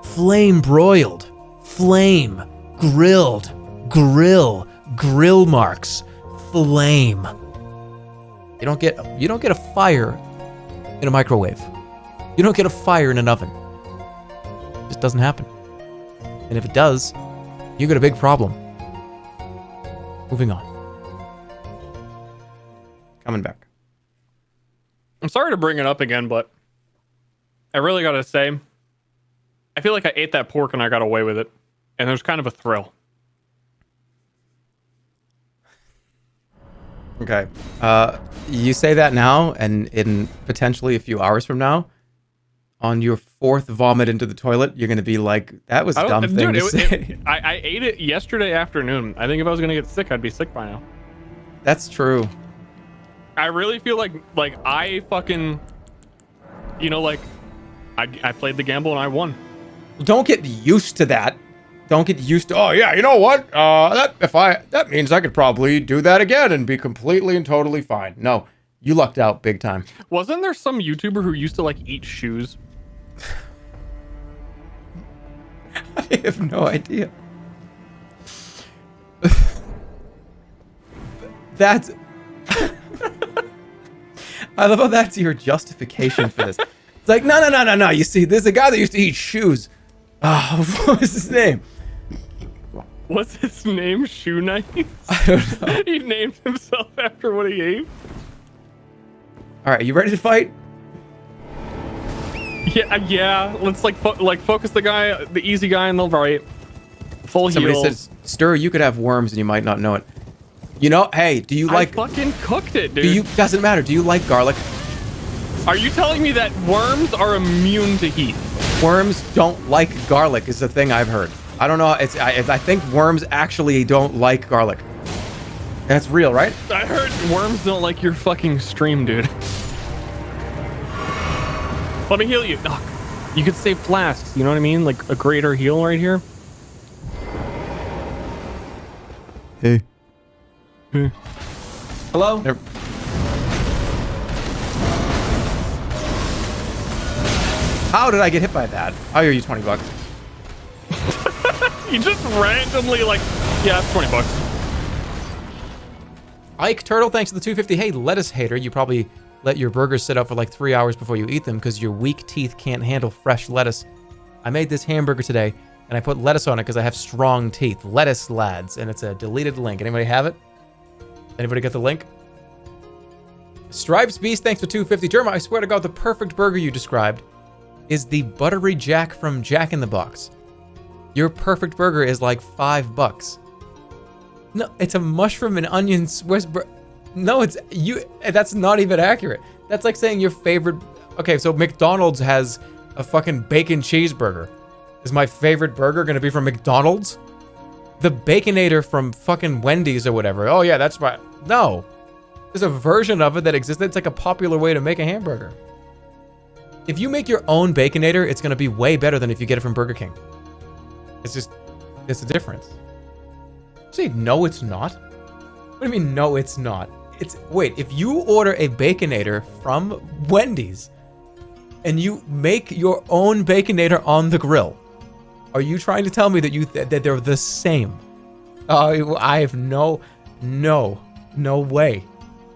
Speaker 1: Flame broiled, flame, grilled, grill marks, flame. You don't get a fire in a microwave. You don't get a fire in an oven. It just doesn't happen. And if it does, you got a big problem. Moving on. Coming back.
Speaker 4: I'm sorry to bring it up again, but I really gotta say, I feel like I ate that pork and I got away with it. And there's kind of a thrill.
Speaker 1: Okay. You say that now, and in potentially a few hours from now, on your 4th vomit into the toilet, you're going to be like, that was a dumb thing to say.
Speaker 4: I ate it yesterday afternoon. I think if I was going to get sick, I'd be sick by now.
Speaker 1: That's true.
Speaker 4: I really feel like I fucking, I played the gamble and I won.
Speaker 1: Don't get used to that. Don't get used to, oh yeah, you know what? That means I could probably do that again and be completely and totally fine. No, you lucked out big time.
Speaker 4: Wasn't there some YouTuber who used to eat shoes?
Speaker 1: I have no idea. That's... I love how that's your justification for this. It's like, no. You see, there's a guy that used to eat shoes. Oh, what was his name?
Speaker 4: What's his name? Shoe Knife?
Speaker 1: I don't know.
Speaker 4: He named himself after what he ate.
Speaker 1: All right, you ready to fight?
Speaker 4: Yeah. Let's focus the easy guy on the right. Full
Speaker 1: Somebody
Speaker 4: heals.
Speaker 1: says, Stir, you could have worms and you might not know it. You know, hey, do you like...
Speaker 4: I fucking cooked it, dude.
Speaker 1: Doesn't matter. Do you like garlic?
Speaker 4: Are you telling me that worms are immune to heat?
Speaker 1: Worms don't like garlic is the thing I've heard. I don't know. I think worms actually don't like garlic. That's real, right?
Speaker 4: I heard worms don't like your fucking stream, dude. Let me heal you. Oh, you could save flasks, you know what I mean? Like a greater heal right here.
Speaker 1: Hey.
Speaker 4: Hey.
Speaker 1: Hello? How did I get hit by that? I'll owe you 20 bucks.
Speaker 4: You just randomly like, yeah, it's 20 bucks.
Speaker 1: Ike Turtle, thanks to the 250. Hey, lettuce hater, you probably let your burgers sit out for like 3 hours before you eat them because your weak teeth can't handle fresh lettuce. I made this hamburger today and I put lettuce on it because I have strong teeth. Lettuce lads, and it's a deleted link. Anybody have it? Anybody get the link? Stripes Beast, thanks for 250. Jerma, I swear to God, the perfect burger you described is the buttery Jack from Jack in the Box. Your perfect burger is like $5. No, it's a mushroom and onion Swiss No, it's you. That's not even accurate. That's like saying your favorite. Okay, so McDonald's has a fucking bacon cheeseburger. Is my favorite burger gonna be from McDonald's? The Baconator from fucking Wendy's or whatever. Oh yeah, that's my. No, there's a version of it that exists. It's like a popular way to make a hamburger. If you make your own Baconator, it's gonna be way better than if you get it from Burger King. It's a difference. Say no, it's not. What do you mean no, it's not? Wait, if you order a Baconator from Wendy's and you make your own Baconator on the grill, are you trying to tell me that that they're the same? I have no way.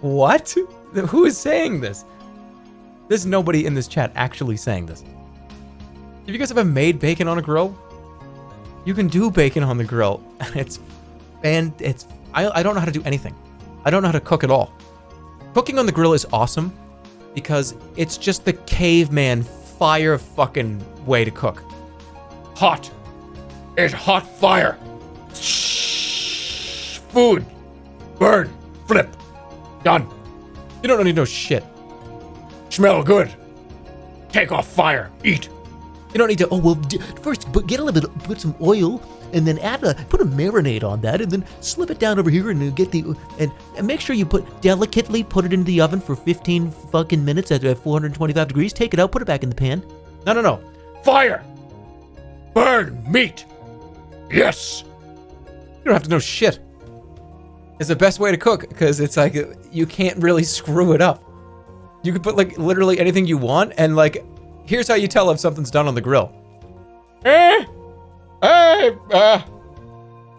Speaker 1: What? Who is saying this? There's nobody in this chat actually saying this. Have you guys ever made bacon on a grill? You can do bacon on the grill. I don't know how to do anything. I don't know how to cook at all. Cooking on the grill is awesome because it's just the caveman fire fucking way to cook. Hot. It's hot fire. Food. Burn. Flip. Done. You don't need no shit. Smell good. Take off fire. Eat.
Speaker 7: You don't need to. Oh well. First, get a little bit. Put some oil, and then put a marinade on that, and then slip it down over here, and get and make sure you delicately put it into the oven for 15 fucking minutes at 425 degrees. Take it out. Put it back in the pan.
Speaker 1: No. Fire. Burn meat. Yes. You don't have to know shit. It's the best way to cook because it's like you can't really screw it up. You can put like literally anything you want, and like, here's how you tell if something's done on the grill. Take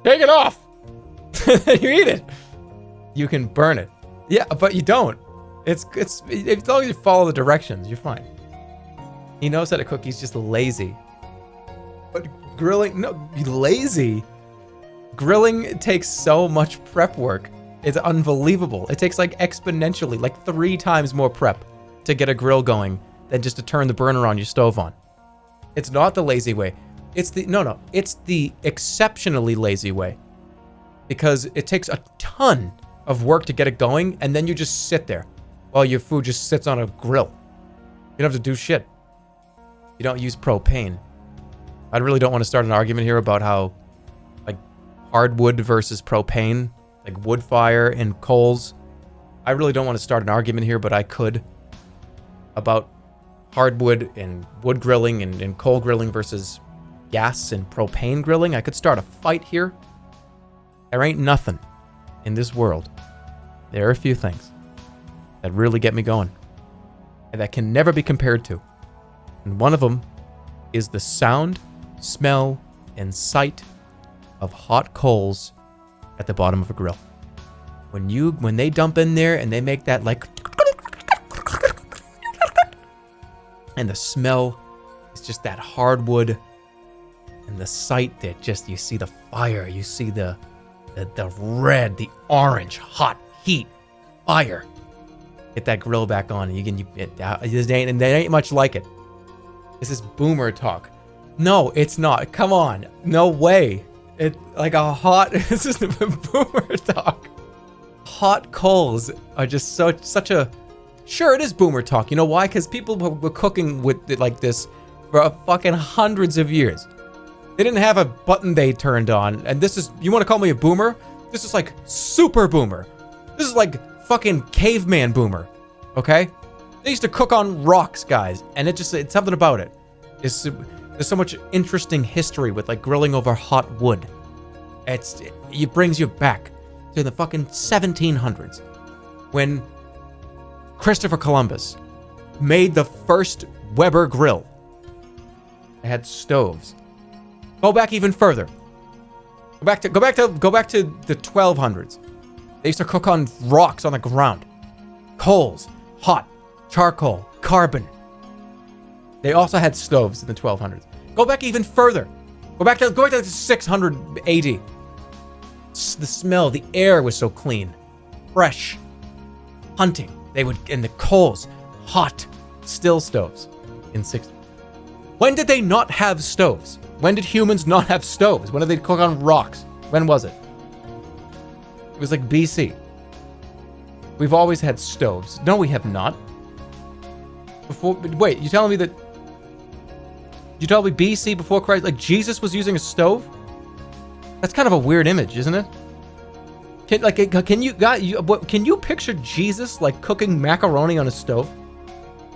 Speaker 1: it off. You eat it. You can burn it. Yeah, but you don't. It's as long as you follow the directions, you're fine. He knows how to cook. He's just lazy. But grilling, no, lazy. Grilling takes so much prep work. It's unbelievable. It takes like exponentially, like 3 times more prep to get a grill going than just to turn the burner on your stove on. It's not the lazy way. It's the exceptionally lazy way. Because it takes a ton of work to get it going, and then you just sit there while your food just sits on a grill. You don't have to do shit. You don't use propane. I really don't want to start an argument here about how, like, hardwood versus propane, like wood fire and coals. I really don't want to start an argument here, but I could. About hardwood and wood grilling and coal grilling versus gas and propane grilling. I could start a fight here. There ain't nothing in this world. There are a few things that really get me going and that can never be compared to. And one of them is the sound, smell, and sight of hot coals at the bottom of a grill. When they dump in there and they make that like, and the smell is just that hardwood, and the sight that just, you see the fire, you see the red, the orange, hot heat, fire. Get that grill back on, and there ain't much like it. This is boomer talk. No, it's not. Come on, no way. It like a hot. This is boomer talk. Hot coals are just such a. Sure, it is boomer talk. You know why? Because people were cooking with it like this for fucking hundreds of years. They didn't have a button they turned on, and this is. You want to call me a boomer? This is like super boomer. This is like fucking caveman boomer. Okay? They used to cook on rocks, guys, and it's something about it. There's so much interesting history with like grilling over hot wood. It brings you back to the fucking 1700s when Christopher Columbus made the first Weber grill. It had stoves. Go back even further. Go back to the 1200s. They used to cook on rocks on the ground. Coals, hot, charcoal, carbon. They also had stoves in the 1200s. Go back even further. Go back to 600 AD. The smell, the air was so clean, fresh. Hunting, and the coals, hot, still stoves in 6. When did they not have stoves? When did humans not have stoves? When did they cook on rocks? When was it? It was like BC. We've always had stoves. No, we have not. Wait, you telling me BC before Christ, like Jesus was using a stove? That's kind of a weird image, isn't it? Can you picture Jesus like cooking macaroni on a stove?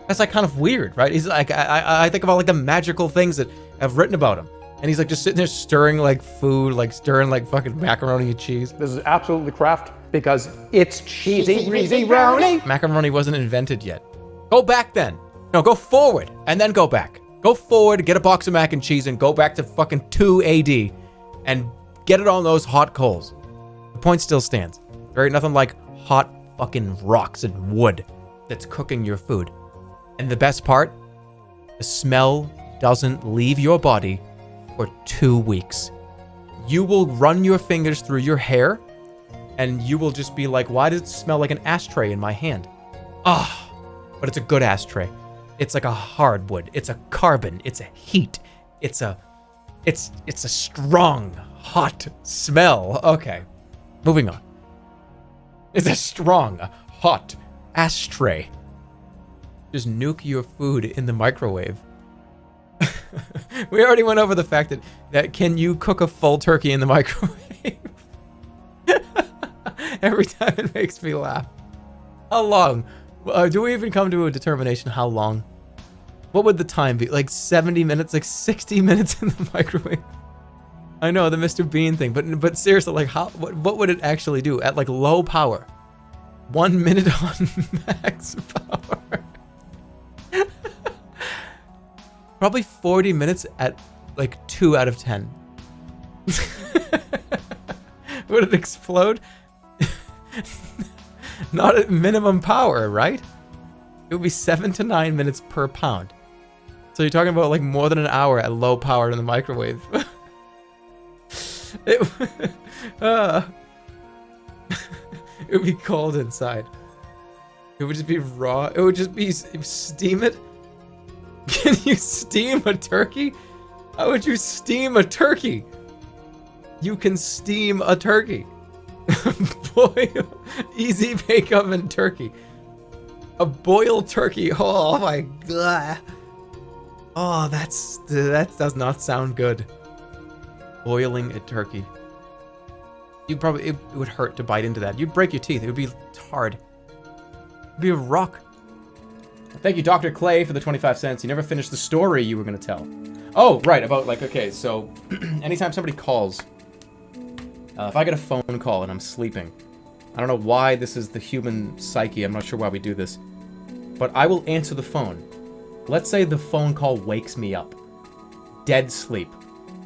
Speaker 1: That's like kind of weird, right? He's like, I think about like the magical things that I've written about him, and he's like just sitting there stirring like food, like stirring like fucking macaroni and cheese.
Speaker 8: This is absolutely craft because it's cheesy, greasy, brownie.
Speaker 1: Macaroni wasn't invented yet. Go back then. No, go forward and then go back. Go forward, get a box of mac and cheese, and go back to fucking 2 AD, and get it on those hot coals. The point still stands. There ain't nothing like hot fucking rocks and wood that's cooking your food. And the best part, the smell doesn't leave your body for 2 weeks. You will run your fingers through your hair, and you will just be like, why does it smell like an ashtray in my hand? But it's a good ashtray. It's like a hardwood. It's a carbon. It's a heat. It's a strong, hot smell. Okay, moving on. It's a strong, hot ashtray. Just nuke your food in the microwave. We already went over the fact that can you cook a full turkey in the microwave? Every time it makes me laugh. How long? Do we even come to a determination how long? What would the time be? Like 70 minutes? Like 60 minutes in the microwave? I know, the Mr. Bean thing, but seriously, like what would it actually do at like low power? 1 minute on max power. Probably 40 minutes at like 2 out of 10. Would it explode? Not at minimum power, right? It would be 7 to 9 minutes per pound. So you're talking about like more than an hour at low power in the microwave. It would be cold inside. It would just be raw. It would just be steam it. Can you steam a turkey? How would you steam a turkey? You can steam a turkey. Boil, easy bake oven turkey. A boiled turkey. Oh my god. Oh, that does not sound good. Boiling a turkey. It would hurt to bite into that. You'd break your teeth. It would be hard. It'd be a rock. Thank you, Dr. Clay, for the 25 cents. You never finished the story you were going to tell. Oh, right, about like, okay, so anytime somebody calls, if I get a phone call and I'm sleeping, I don't know why this is the human psyche, I'm not sure why we do this, but I will answer the phone. Let's say the phone call wakes me up. Dead sleep.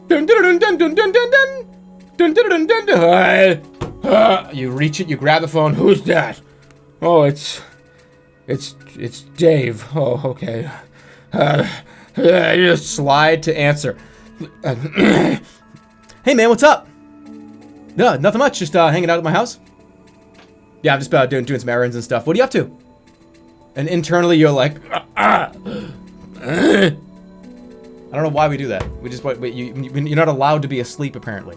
Speaker 1: Dun dun dun dun dun dun dun dun. Dun dun dun dun dun. You reach it, you grab the phone. Who's that? Oh, it's Dave. Oh, okay. You just slide to answer. Hey man, what's up? No, nothing much. Just hanging out at my house. Yeah, I'm just doing some errands and stuff. What are you up to? And internally, you're like, I don't know why we do that. We just you're not allowed to be asleep apparently.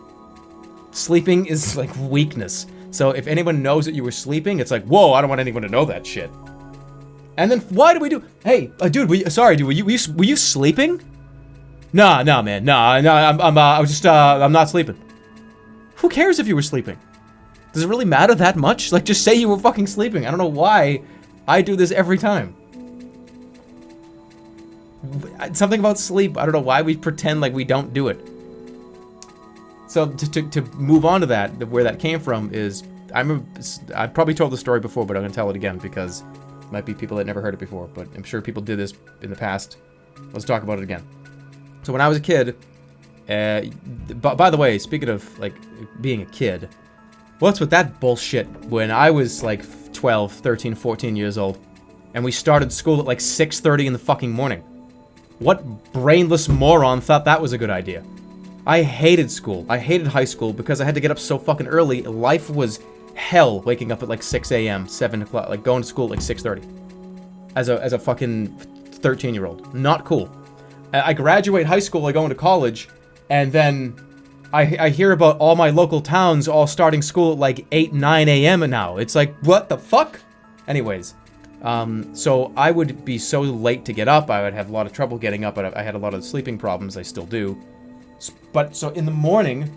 Speaker 1: Sleeping is like weakness. So if anyone knows that you were sleeping, it's like, whoa, I don't want anyone to know that shit. And then why do we do? Hey, dude, were you sleeping? Nah, man, nah. I'm not sleeping. Who cares if you were sleeping? Does it really matter that much? Like, just say you were fucking sleeping. I don't know why I do this every time. Something about sleep, I don't know why we pretend like we don't do it. So to move on to that, where that came from is, I've probably told the story before, but I'm going to tell it again because it might be people that never heard it before, but I'm sure people did this in the past. Let's talk about it again. So when I was a kid, by the way, speaking of like being a kid, what's with that bullshit when I was like 12, 13, 14 years old and we started school at like 6:30 in the fucking morning? What brainless moron thought that was a good idea? I hated school. I hated high school because I had to get up so fucking early. Life was hell waking up at like 6 a.m., 7 o'clock, like going to school at like 6:30 as a fucking 13-year-old. Not cool. I graduate high school, I go into college, and then I hear about all my local towns all starting school at like 8, 9 a.m. now. It's like, what the fuck? Anyways, so I would be so late to get up. I would have a lot of trouble getting up. I had a lot of sleeping problems. I still do. But so in the morning,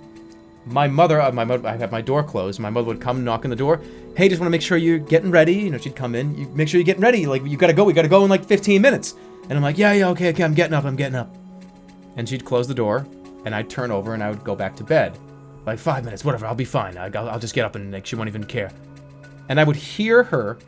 Speaker 1: my mother, I have my door closed. My mother would come knock on the door. Hey, just want to make sure you're getting ready. You know, she'd come in. You make sure you're getting ready. Like, you gotta go. We gotta go in like 15 minutes. And I'm like, yeah, okay, I'm getting up. And she'd close the door, and I'd turn over, and I would go back to bed. Like, 5 minutes, whatever, I'll be fine. I'll just get up, and like, she won't even care. And I would hear her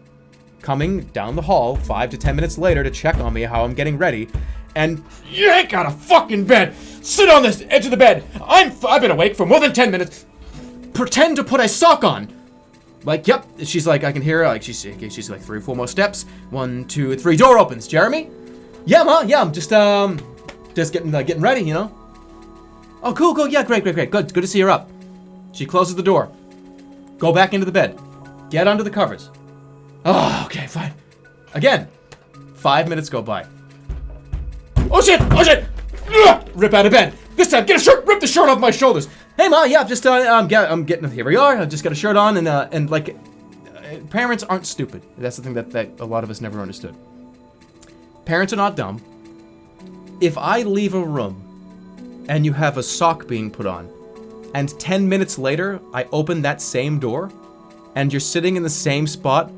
Speaker 1: coming down the hall 5 to 10 minutes later to check on me, how I'm getting ready. And yank out of fucking bed. Sit on this edge of the bed. I've been awake for more than 10 minutes. Pretend to put a sock on. Like, yep. She's like, I can hear her. Like, she's like 3 or 4 more steps. 1, 2, 3. Door opens. Jeremy? Yeah, Ma. Yeah, I'm just getting ready, you know. Oh, cool. Yeah, great. Good to see her up. She closes the door. Go back into the bed. Get under the covers. Oh, okay, fine. Again. 5 minutes go by. Oh shit! Ugh! Rip out of bed. This time, get a shirt. Rip the shirt off my shoulders. Hey, Ma. Yeah, just I'm getting. Here we are. I just got a shirt on, and like, parents aren't stupid. That's the thing that a lot of us never understood. Parents are not dumb. If I leave a room and you have a sock being put on, and 10 minutes later I open that same door, and you're sitting in the same spot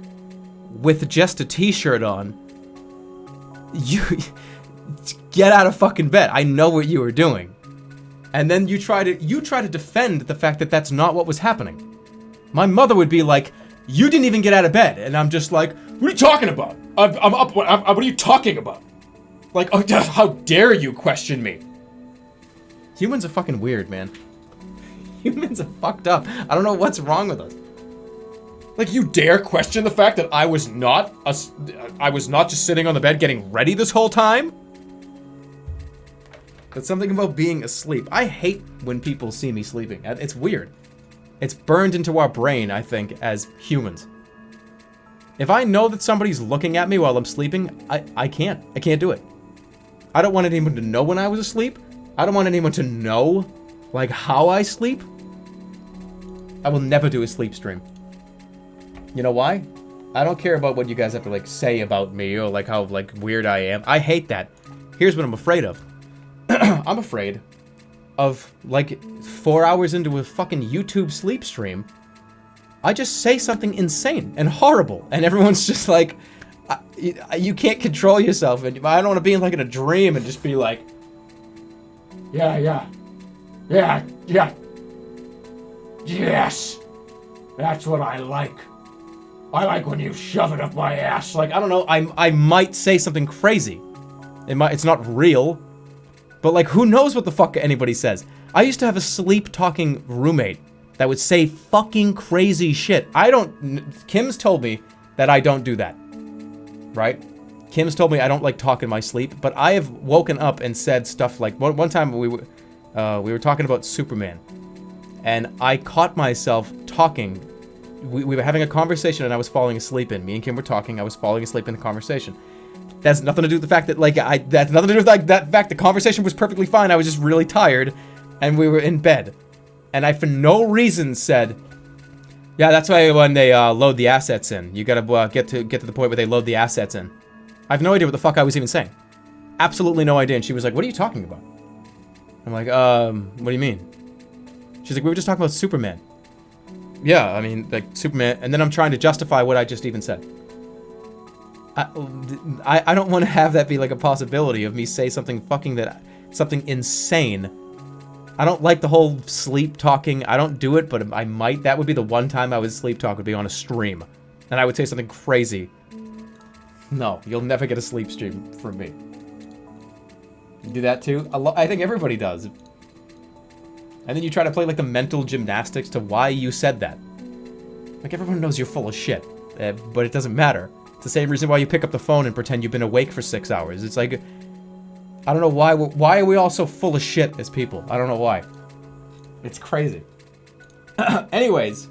Speaker 1: with just a t-shirt on, you get out of fucking bed. I know what you were doing. And then you try to defend the fact that that's not what was happening. My mother would be like, you didn't even get out of bed. And I'm just like, what are you talking about? I'm up. What are you talking about? Like, oh, how dare you question me? Humans are fucking weird, man. Humans are fucked up. I don't know what's wrong with us. Like, you dare question the fact that I was not just sitting on the bed getting ready this whole time? That's something about being asleep. I hate when people see me sleeping. It's weird. It's burned into our brain, I think, as humans. If I know that somebody's looking at me while I'm sleeping, I can't do it. I don't want anyone to know when I was asleep. I don't want anyone to know, like, how I sleep. I will never do a sleep stream. You know why? I don't care about what you guys have to, like, say about me or, like, how, like, weird I am. I hate that. Here's what I'm afraid of. I'm afraid of, like, 4 hours into a fucking YouTube sleep stream, I just say something insane and horrible, and everyone's just like, you can't control yourself, and I don't want to be in, like, in a dream and just be like, yeah, yes, that's what I like. I like when you shove it up my ass. Like, I don't know, I might say something crazy. It's not real, but, like, who knows what the fuck anybody says. I used to have a sleep-talking roommate that would say fucking crazy shit. Kim's told me that I don't do that, right? Kim's told me I don't like talk in my sleep, but I have woken up and said stuff like, one time we were talking about Superman, and I caught myself talking. We were having a conversation and I was falling asleep in. Me and Kim were talking, I was falling asleep in the conversation. That's nothing to do with the fact that, like, that's nothing to do with, like, that fact the conversation was perfectly fine. I was just really tired, and we were in bed. And I, for no reason, said, yeah, that's why when they load the assets in, you gotta get to the point where they load the assets in. I have no idea what the fuck I was even saying. Absolutely no idea. And she was like, what are you talking about? I'm like, what do you mean? She's like, we were just talking about Superman. Yeah, I mean, like Superman, and then I'm trying to justify what I just even said. I don't want to have that be like a possibility of me say something something insane. I don't like the whole sleep talking. I don't do it, but I might. That would be the one time I would sleep talk, would be on a stream. And I would say something crazy. No, you'll never get a sleep stream from me. You do that too? I think everybody does. And then you try to play like the mental gymnastics to why you said that. Like everyone knows you're full of shit, but it doesn't matter. It's the same reason why you pick up the phone and pretend you've been awake for 6 hours. It's like, I don't know why are we all so full of shit as people? I don't know why. It's crazy. Anyways,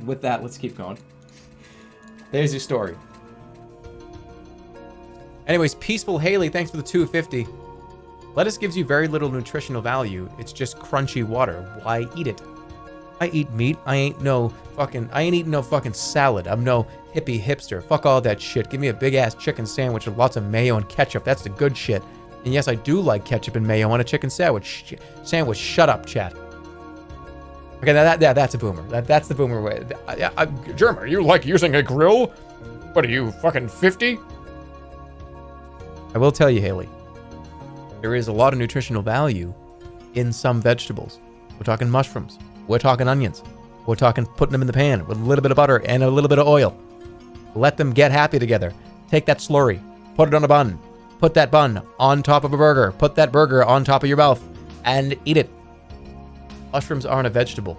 Speaker 1: with that, let's keep going. There's your story. Anyways, Peaceful Haley, thanks for the 250. Lettuce gives you very little nutritional value. It's just crunchy water. Why eat it? I eat meat. I ain't eating no fucking salad. I'm no hippie hipster. Fuck all that shit. Give me a big ass chicken sandwich with lots of mayo and ketchup. That's the good shit. And yes, I do like ketchup and mayo on a chicken sandwich. Shut up, chat. Okay, that's a boomer. That's the boomer way.
Speaker 9: Jerma, you like using a grill? What are you, fucking 50?
Speaker 1: I will tell you, Haley, there is a lot of nutritional value in some vegetables. We're talking mushrooms. We're talking onions. We're talking putting them in the pan with a little bit of butter and a little bit of oil. Let them get happy together. Take that slurry, put it on a bun, put that bun on top of a burger, put that burger on top of your mouth, and eat it. Mushrooms aren't a vegetable.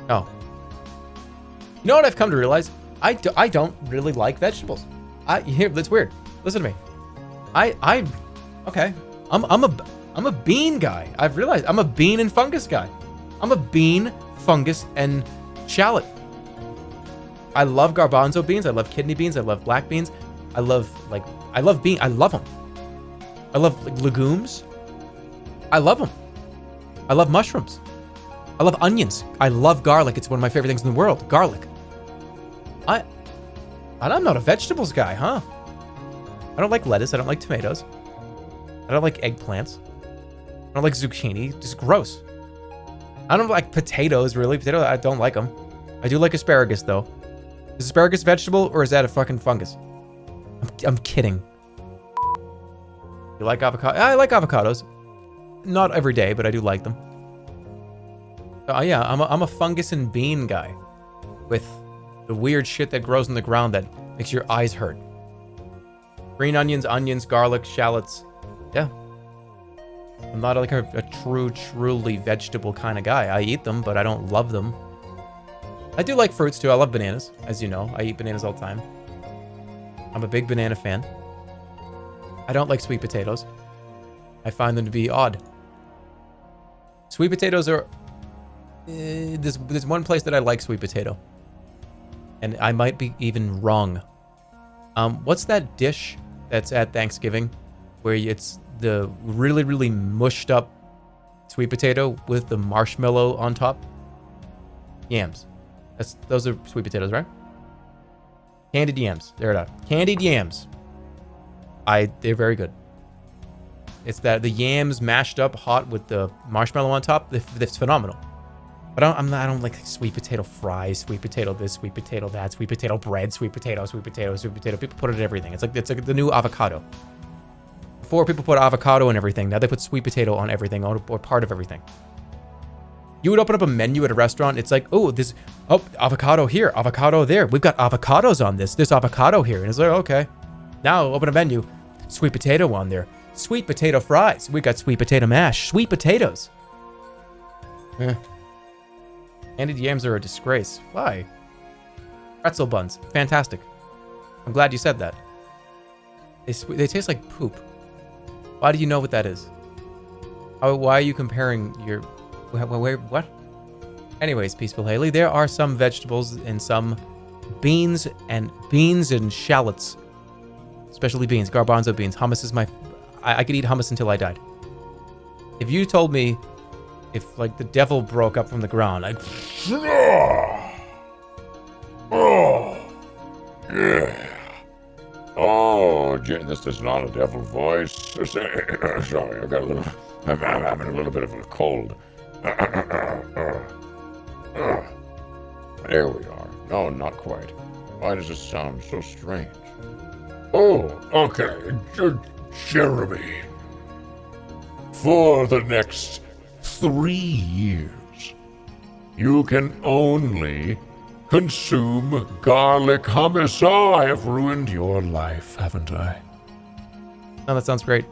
Speaker 1: No. You know what I've come to realize? I don't really like vegetables. That's weird. Listen to me. Okay. I'm a bean guy. I've realized I'm a bean and fungus guy. I'm a bean, fungus, and shallot. I love garbanzo beans. I love kidney beans. I love black beans. I love beans. I love them. I love legumes. I love them. I love mushrooms. I love onions. I love garlic. It's one of my favorite things in the world. Garlic. I'm not a vegetables guy, huh? I don't like lettuce. I don't like tomatoes. I don't like eggplants. I don't like zucchini. Just gross. I don't like potatoes, really. Potatoes, I don't like them. I do like asparagus, though. Is asparagus a vegetable, or is that a fucking fungus? I'm kidding. You like avocado? I like avocados. Not every day, but I do like them. Yeah, I'm a fungus and bean guy. With the weird shit that grows in the ground that makes your eyes hurt. Green onions, garlic, shallots. Yeah. I'm not like a truly vegetable kind of guy. I eat them, but I don't love them. I do like fruits too. I love bananas, as you know. I eat bananas all the time. I'm a big banana fan. I don't like sweet potatoes. I find them to be odd. Sweet potatoes are... there's one place that I like sweet potato. And I might be even wrong. What's that dish that's at Thanksgiving where it's the really, really mushed up sweet potato with the marshmallow on top? Yams. Those are sweet potatoes, right? Candied yams. There it is. Candied yams. They're very good. It's the yams mashed up hot with the marshmallow on top. That's phenomenal. But I don't like sweet potato fries, sweet potato this, sweet potato that, sweet potato bread, sweet potato, sweet potato, sweet potato. People put it in everything. It's like the new avocado. Before people put avocado in everything, now they put sweet potato on everything or part of everything. You would open up a menu at a restaurant. It's like, avocado here, avocado there. We've got avocados on this. There's avocado here. And it's like, okay. Now open a menu. Sweet potato on there. Sweet potato fries. We got sweet potato mash. Sweet potatoes. Candied yams are a disgrace. Why? Pretzel buns. Fantastic. I'm glad you said that. They taste like poop. Why do you know what that is? Why are you comparing your... What? Anyways, Peaceful Haley, there are some vegetables and some beans and shallots. Especially beans, garbanzo beans. Hummus is I could eat hummus until I died. If you told me if like the devil broke up from the ground, I'd...
Speaker 9: Oh, yeah. Oh, this is not a devil voice. Sorry, I'm having a little bit of a cold. There we are. No, not quite. Why does this sound so strange? Oh, okay. Jeremy. For the next 3 years, you can only consume garlic hummus. Oh, I have ruined your life, haven't I?
Speaker 1: Oh, that sounds great.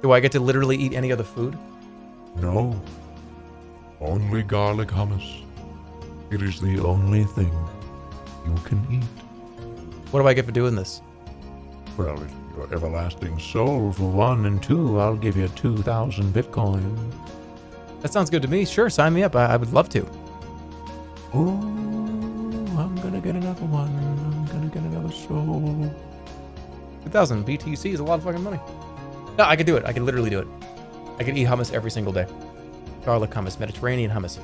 Speaker 1: Do I get to literally eat any other food?
Speaker 9: No. Only garlic hummus. It is the only thing you can eat.
Speaker 1: What do I get for doing this?
Speaker 9: Well, your everlasting soul for 1, and 2, I'll give you 2,000 Bitcoin.
Speaker 1: That sounds good to me. Sure, sign me up. I would love to.
Speaker 9: Oh, I'm gonna get another one. I'm gonna get another soul.
Speaker 1: 2,000 BTC is a lot of fucking money. No, I could do it. I could literally do it. I could eat hummus every single day. Garlic hummus, Mediterranean hummus,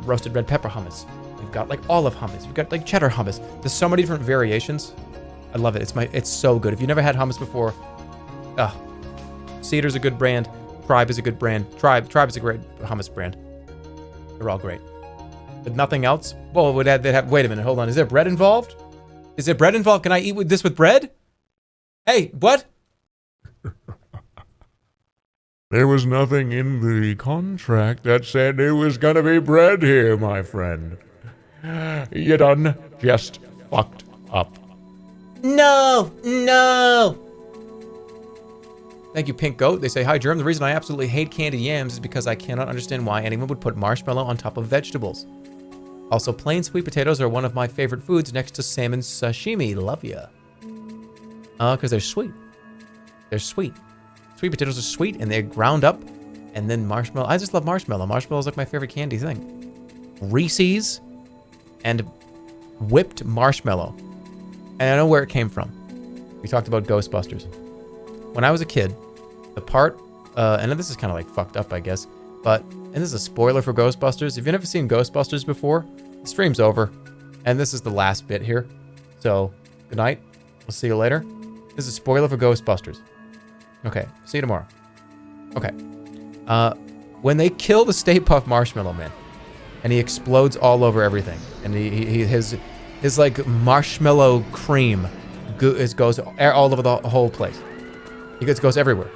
Speaker 1: roasted red pepper hummus. We've got like olive hummus. We've got like cheddar hummus. There's so many different variations. I love it. It's so good. If you've never had hummus before, Cedar's a good brand. Tribe is a good brand. Tribe is a great hummus brand. They're all great. But nothing else? Well, they'd have, wait a minute, hold on. Is there bread involved? Is there bread involved? Can I eat this with bread? Hey, what?
Speaker 9: There was nothing in the contract that said there was gonna be bread here, my friend. You done just fucked up.
Speaker 7: No!
Speaker 1: Thank you, Pink Goat. They say, hi, Germ. The reason I absolutely hate candied yams is because I cannot understand why anyone would put marshmallow on top of vegetables. Also, plain sweet potatoes are one of my favorite foods next to salmon sashimi. Love ya. Because they're sweet. They're sweet. Sweet potatoes are sweet, and they're ground up. And then marshmallow. I just love marshmallow. Marshmallow is like my favorite candy thing. Reese's and whipped marshmallow. And I know where it came from. We talked about Ghostbusters. When I was a kid, the part, and this is kind of like fucked up, I guess, but, and this is a spoiler for Ghostbusters. If you've never seen Ghostbusters before, the stream's over. And this is the last bit here. So, good night. We'll see you later. This is a spoiler for Ghostbusters. Okay, see you tomorrow. Okay. When they kill the Stay Puft Marshmallow Man, and he explodes all over everything, and his like marshmallow cream goes all over the whole place. It goes everywhere.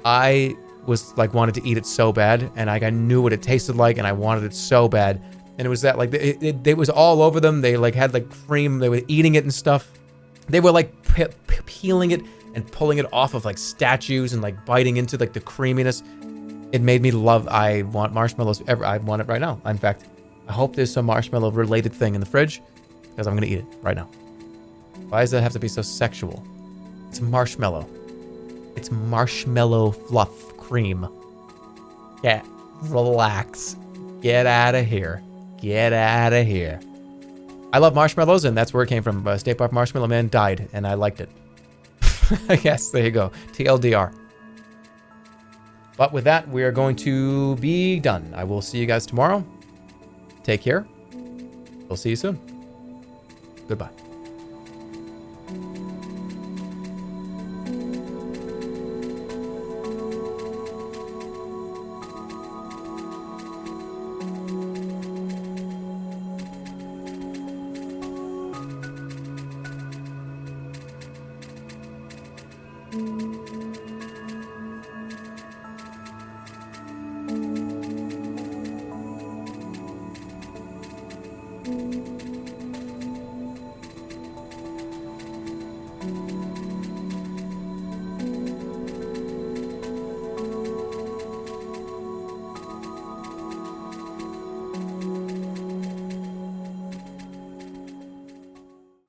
Speaker 1: I was like wanted to eat it so bad, and I knew what it tasted like, and I wanted it so bad. And it was that like it was all over them. They like had like cream. They were eating it and stuff. They were like peeling it and pulling it off of like statues and like biting into like the creaminess. It made me love. I want marshmallows. I want it right now. In fact, I hope there's some marshmallow related thing in the fridge because I'm gonna eat it right now. Why does that have to be so sexual? It's marshmallow. It's marshmallow fluff cream. Yeah, relax. Get out of here. Get out of here. I love marshmallows, and that's where it came from. Stay Puft Marshmallow Man died, and I liked it. I guess, there you go. TLDR. But with that, we are going to be done. I will see you guys tomorrow. Take care. We'll see you soon. Goodbye.
Speaker 6: Mm-hmm.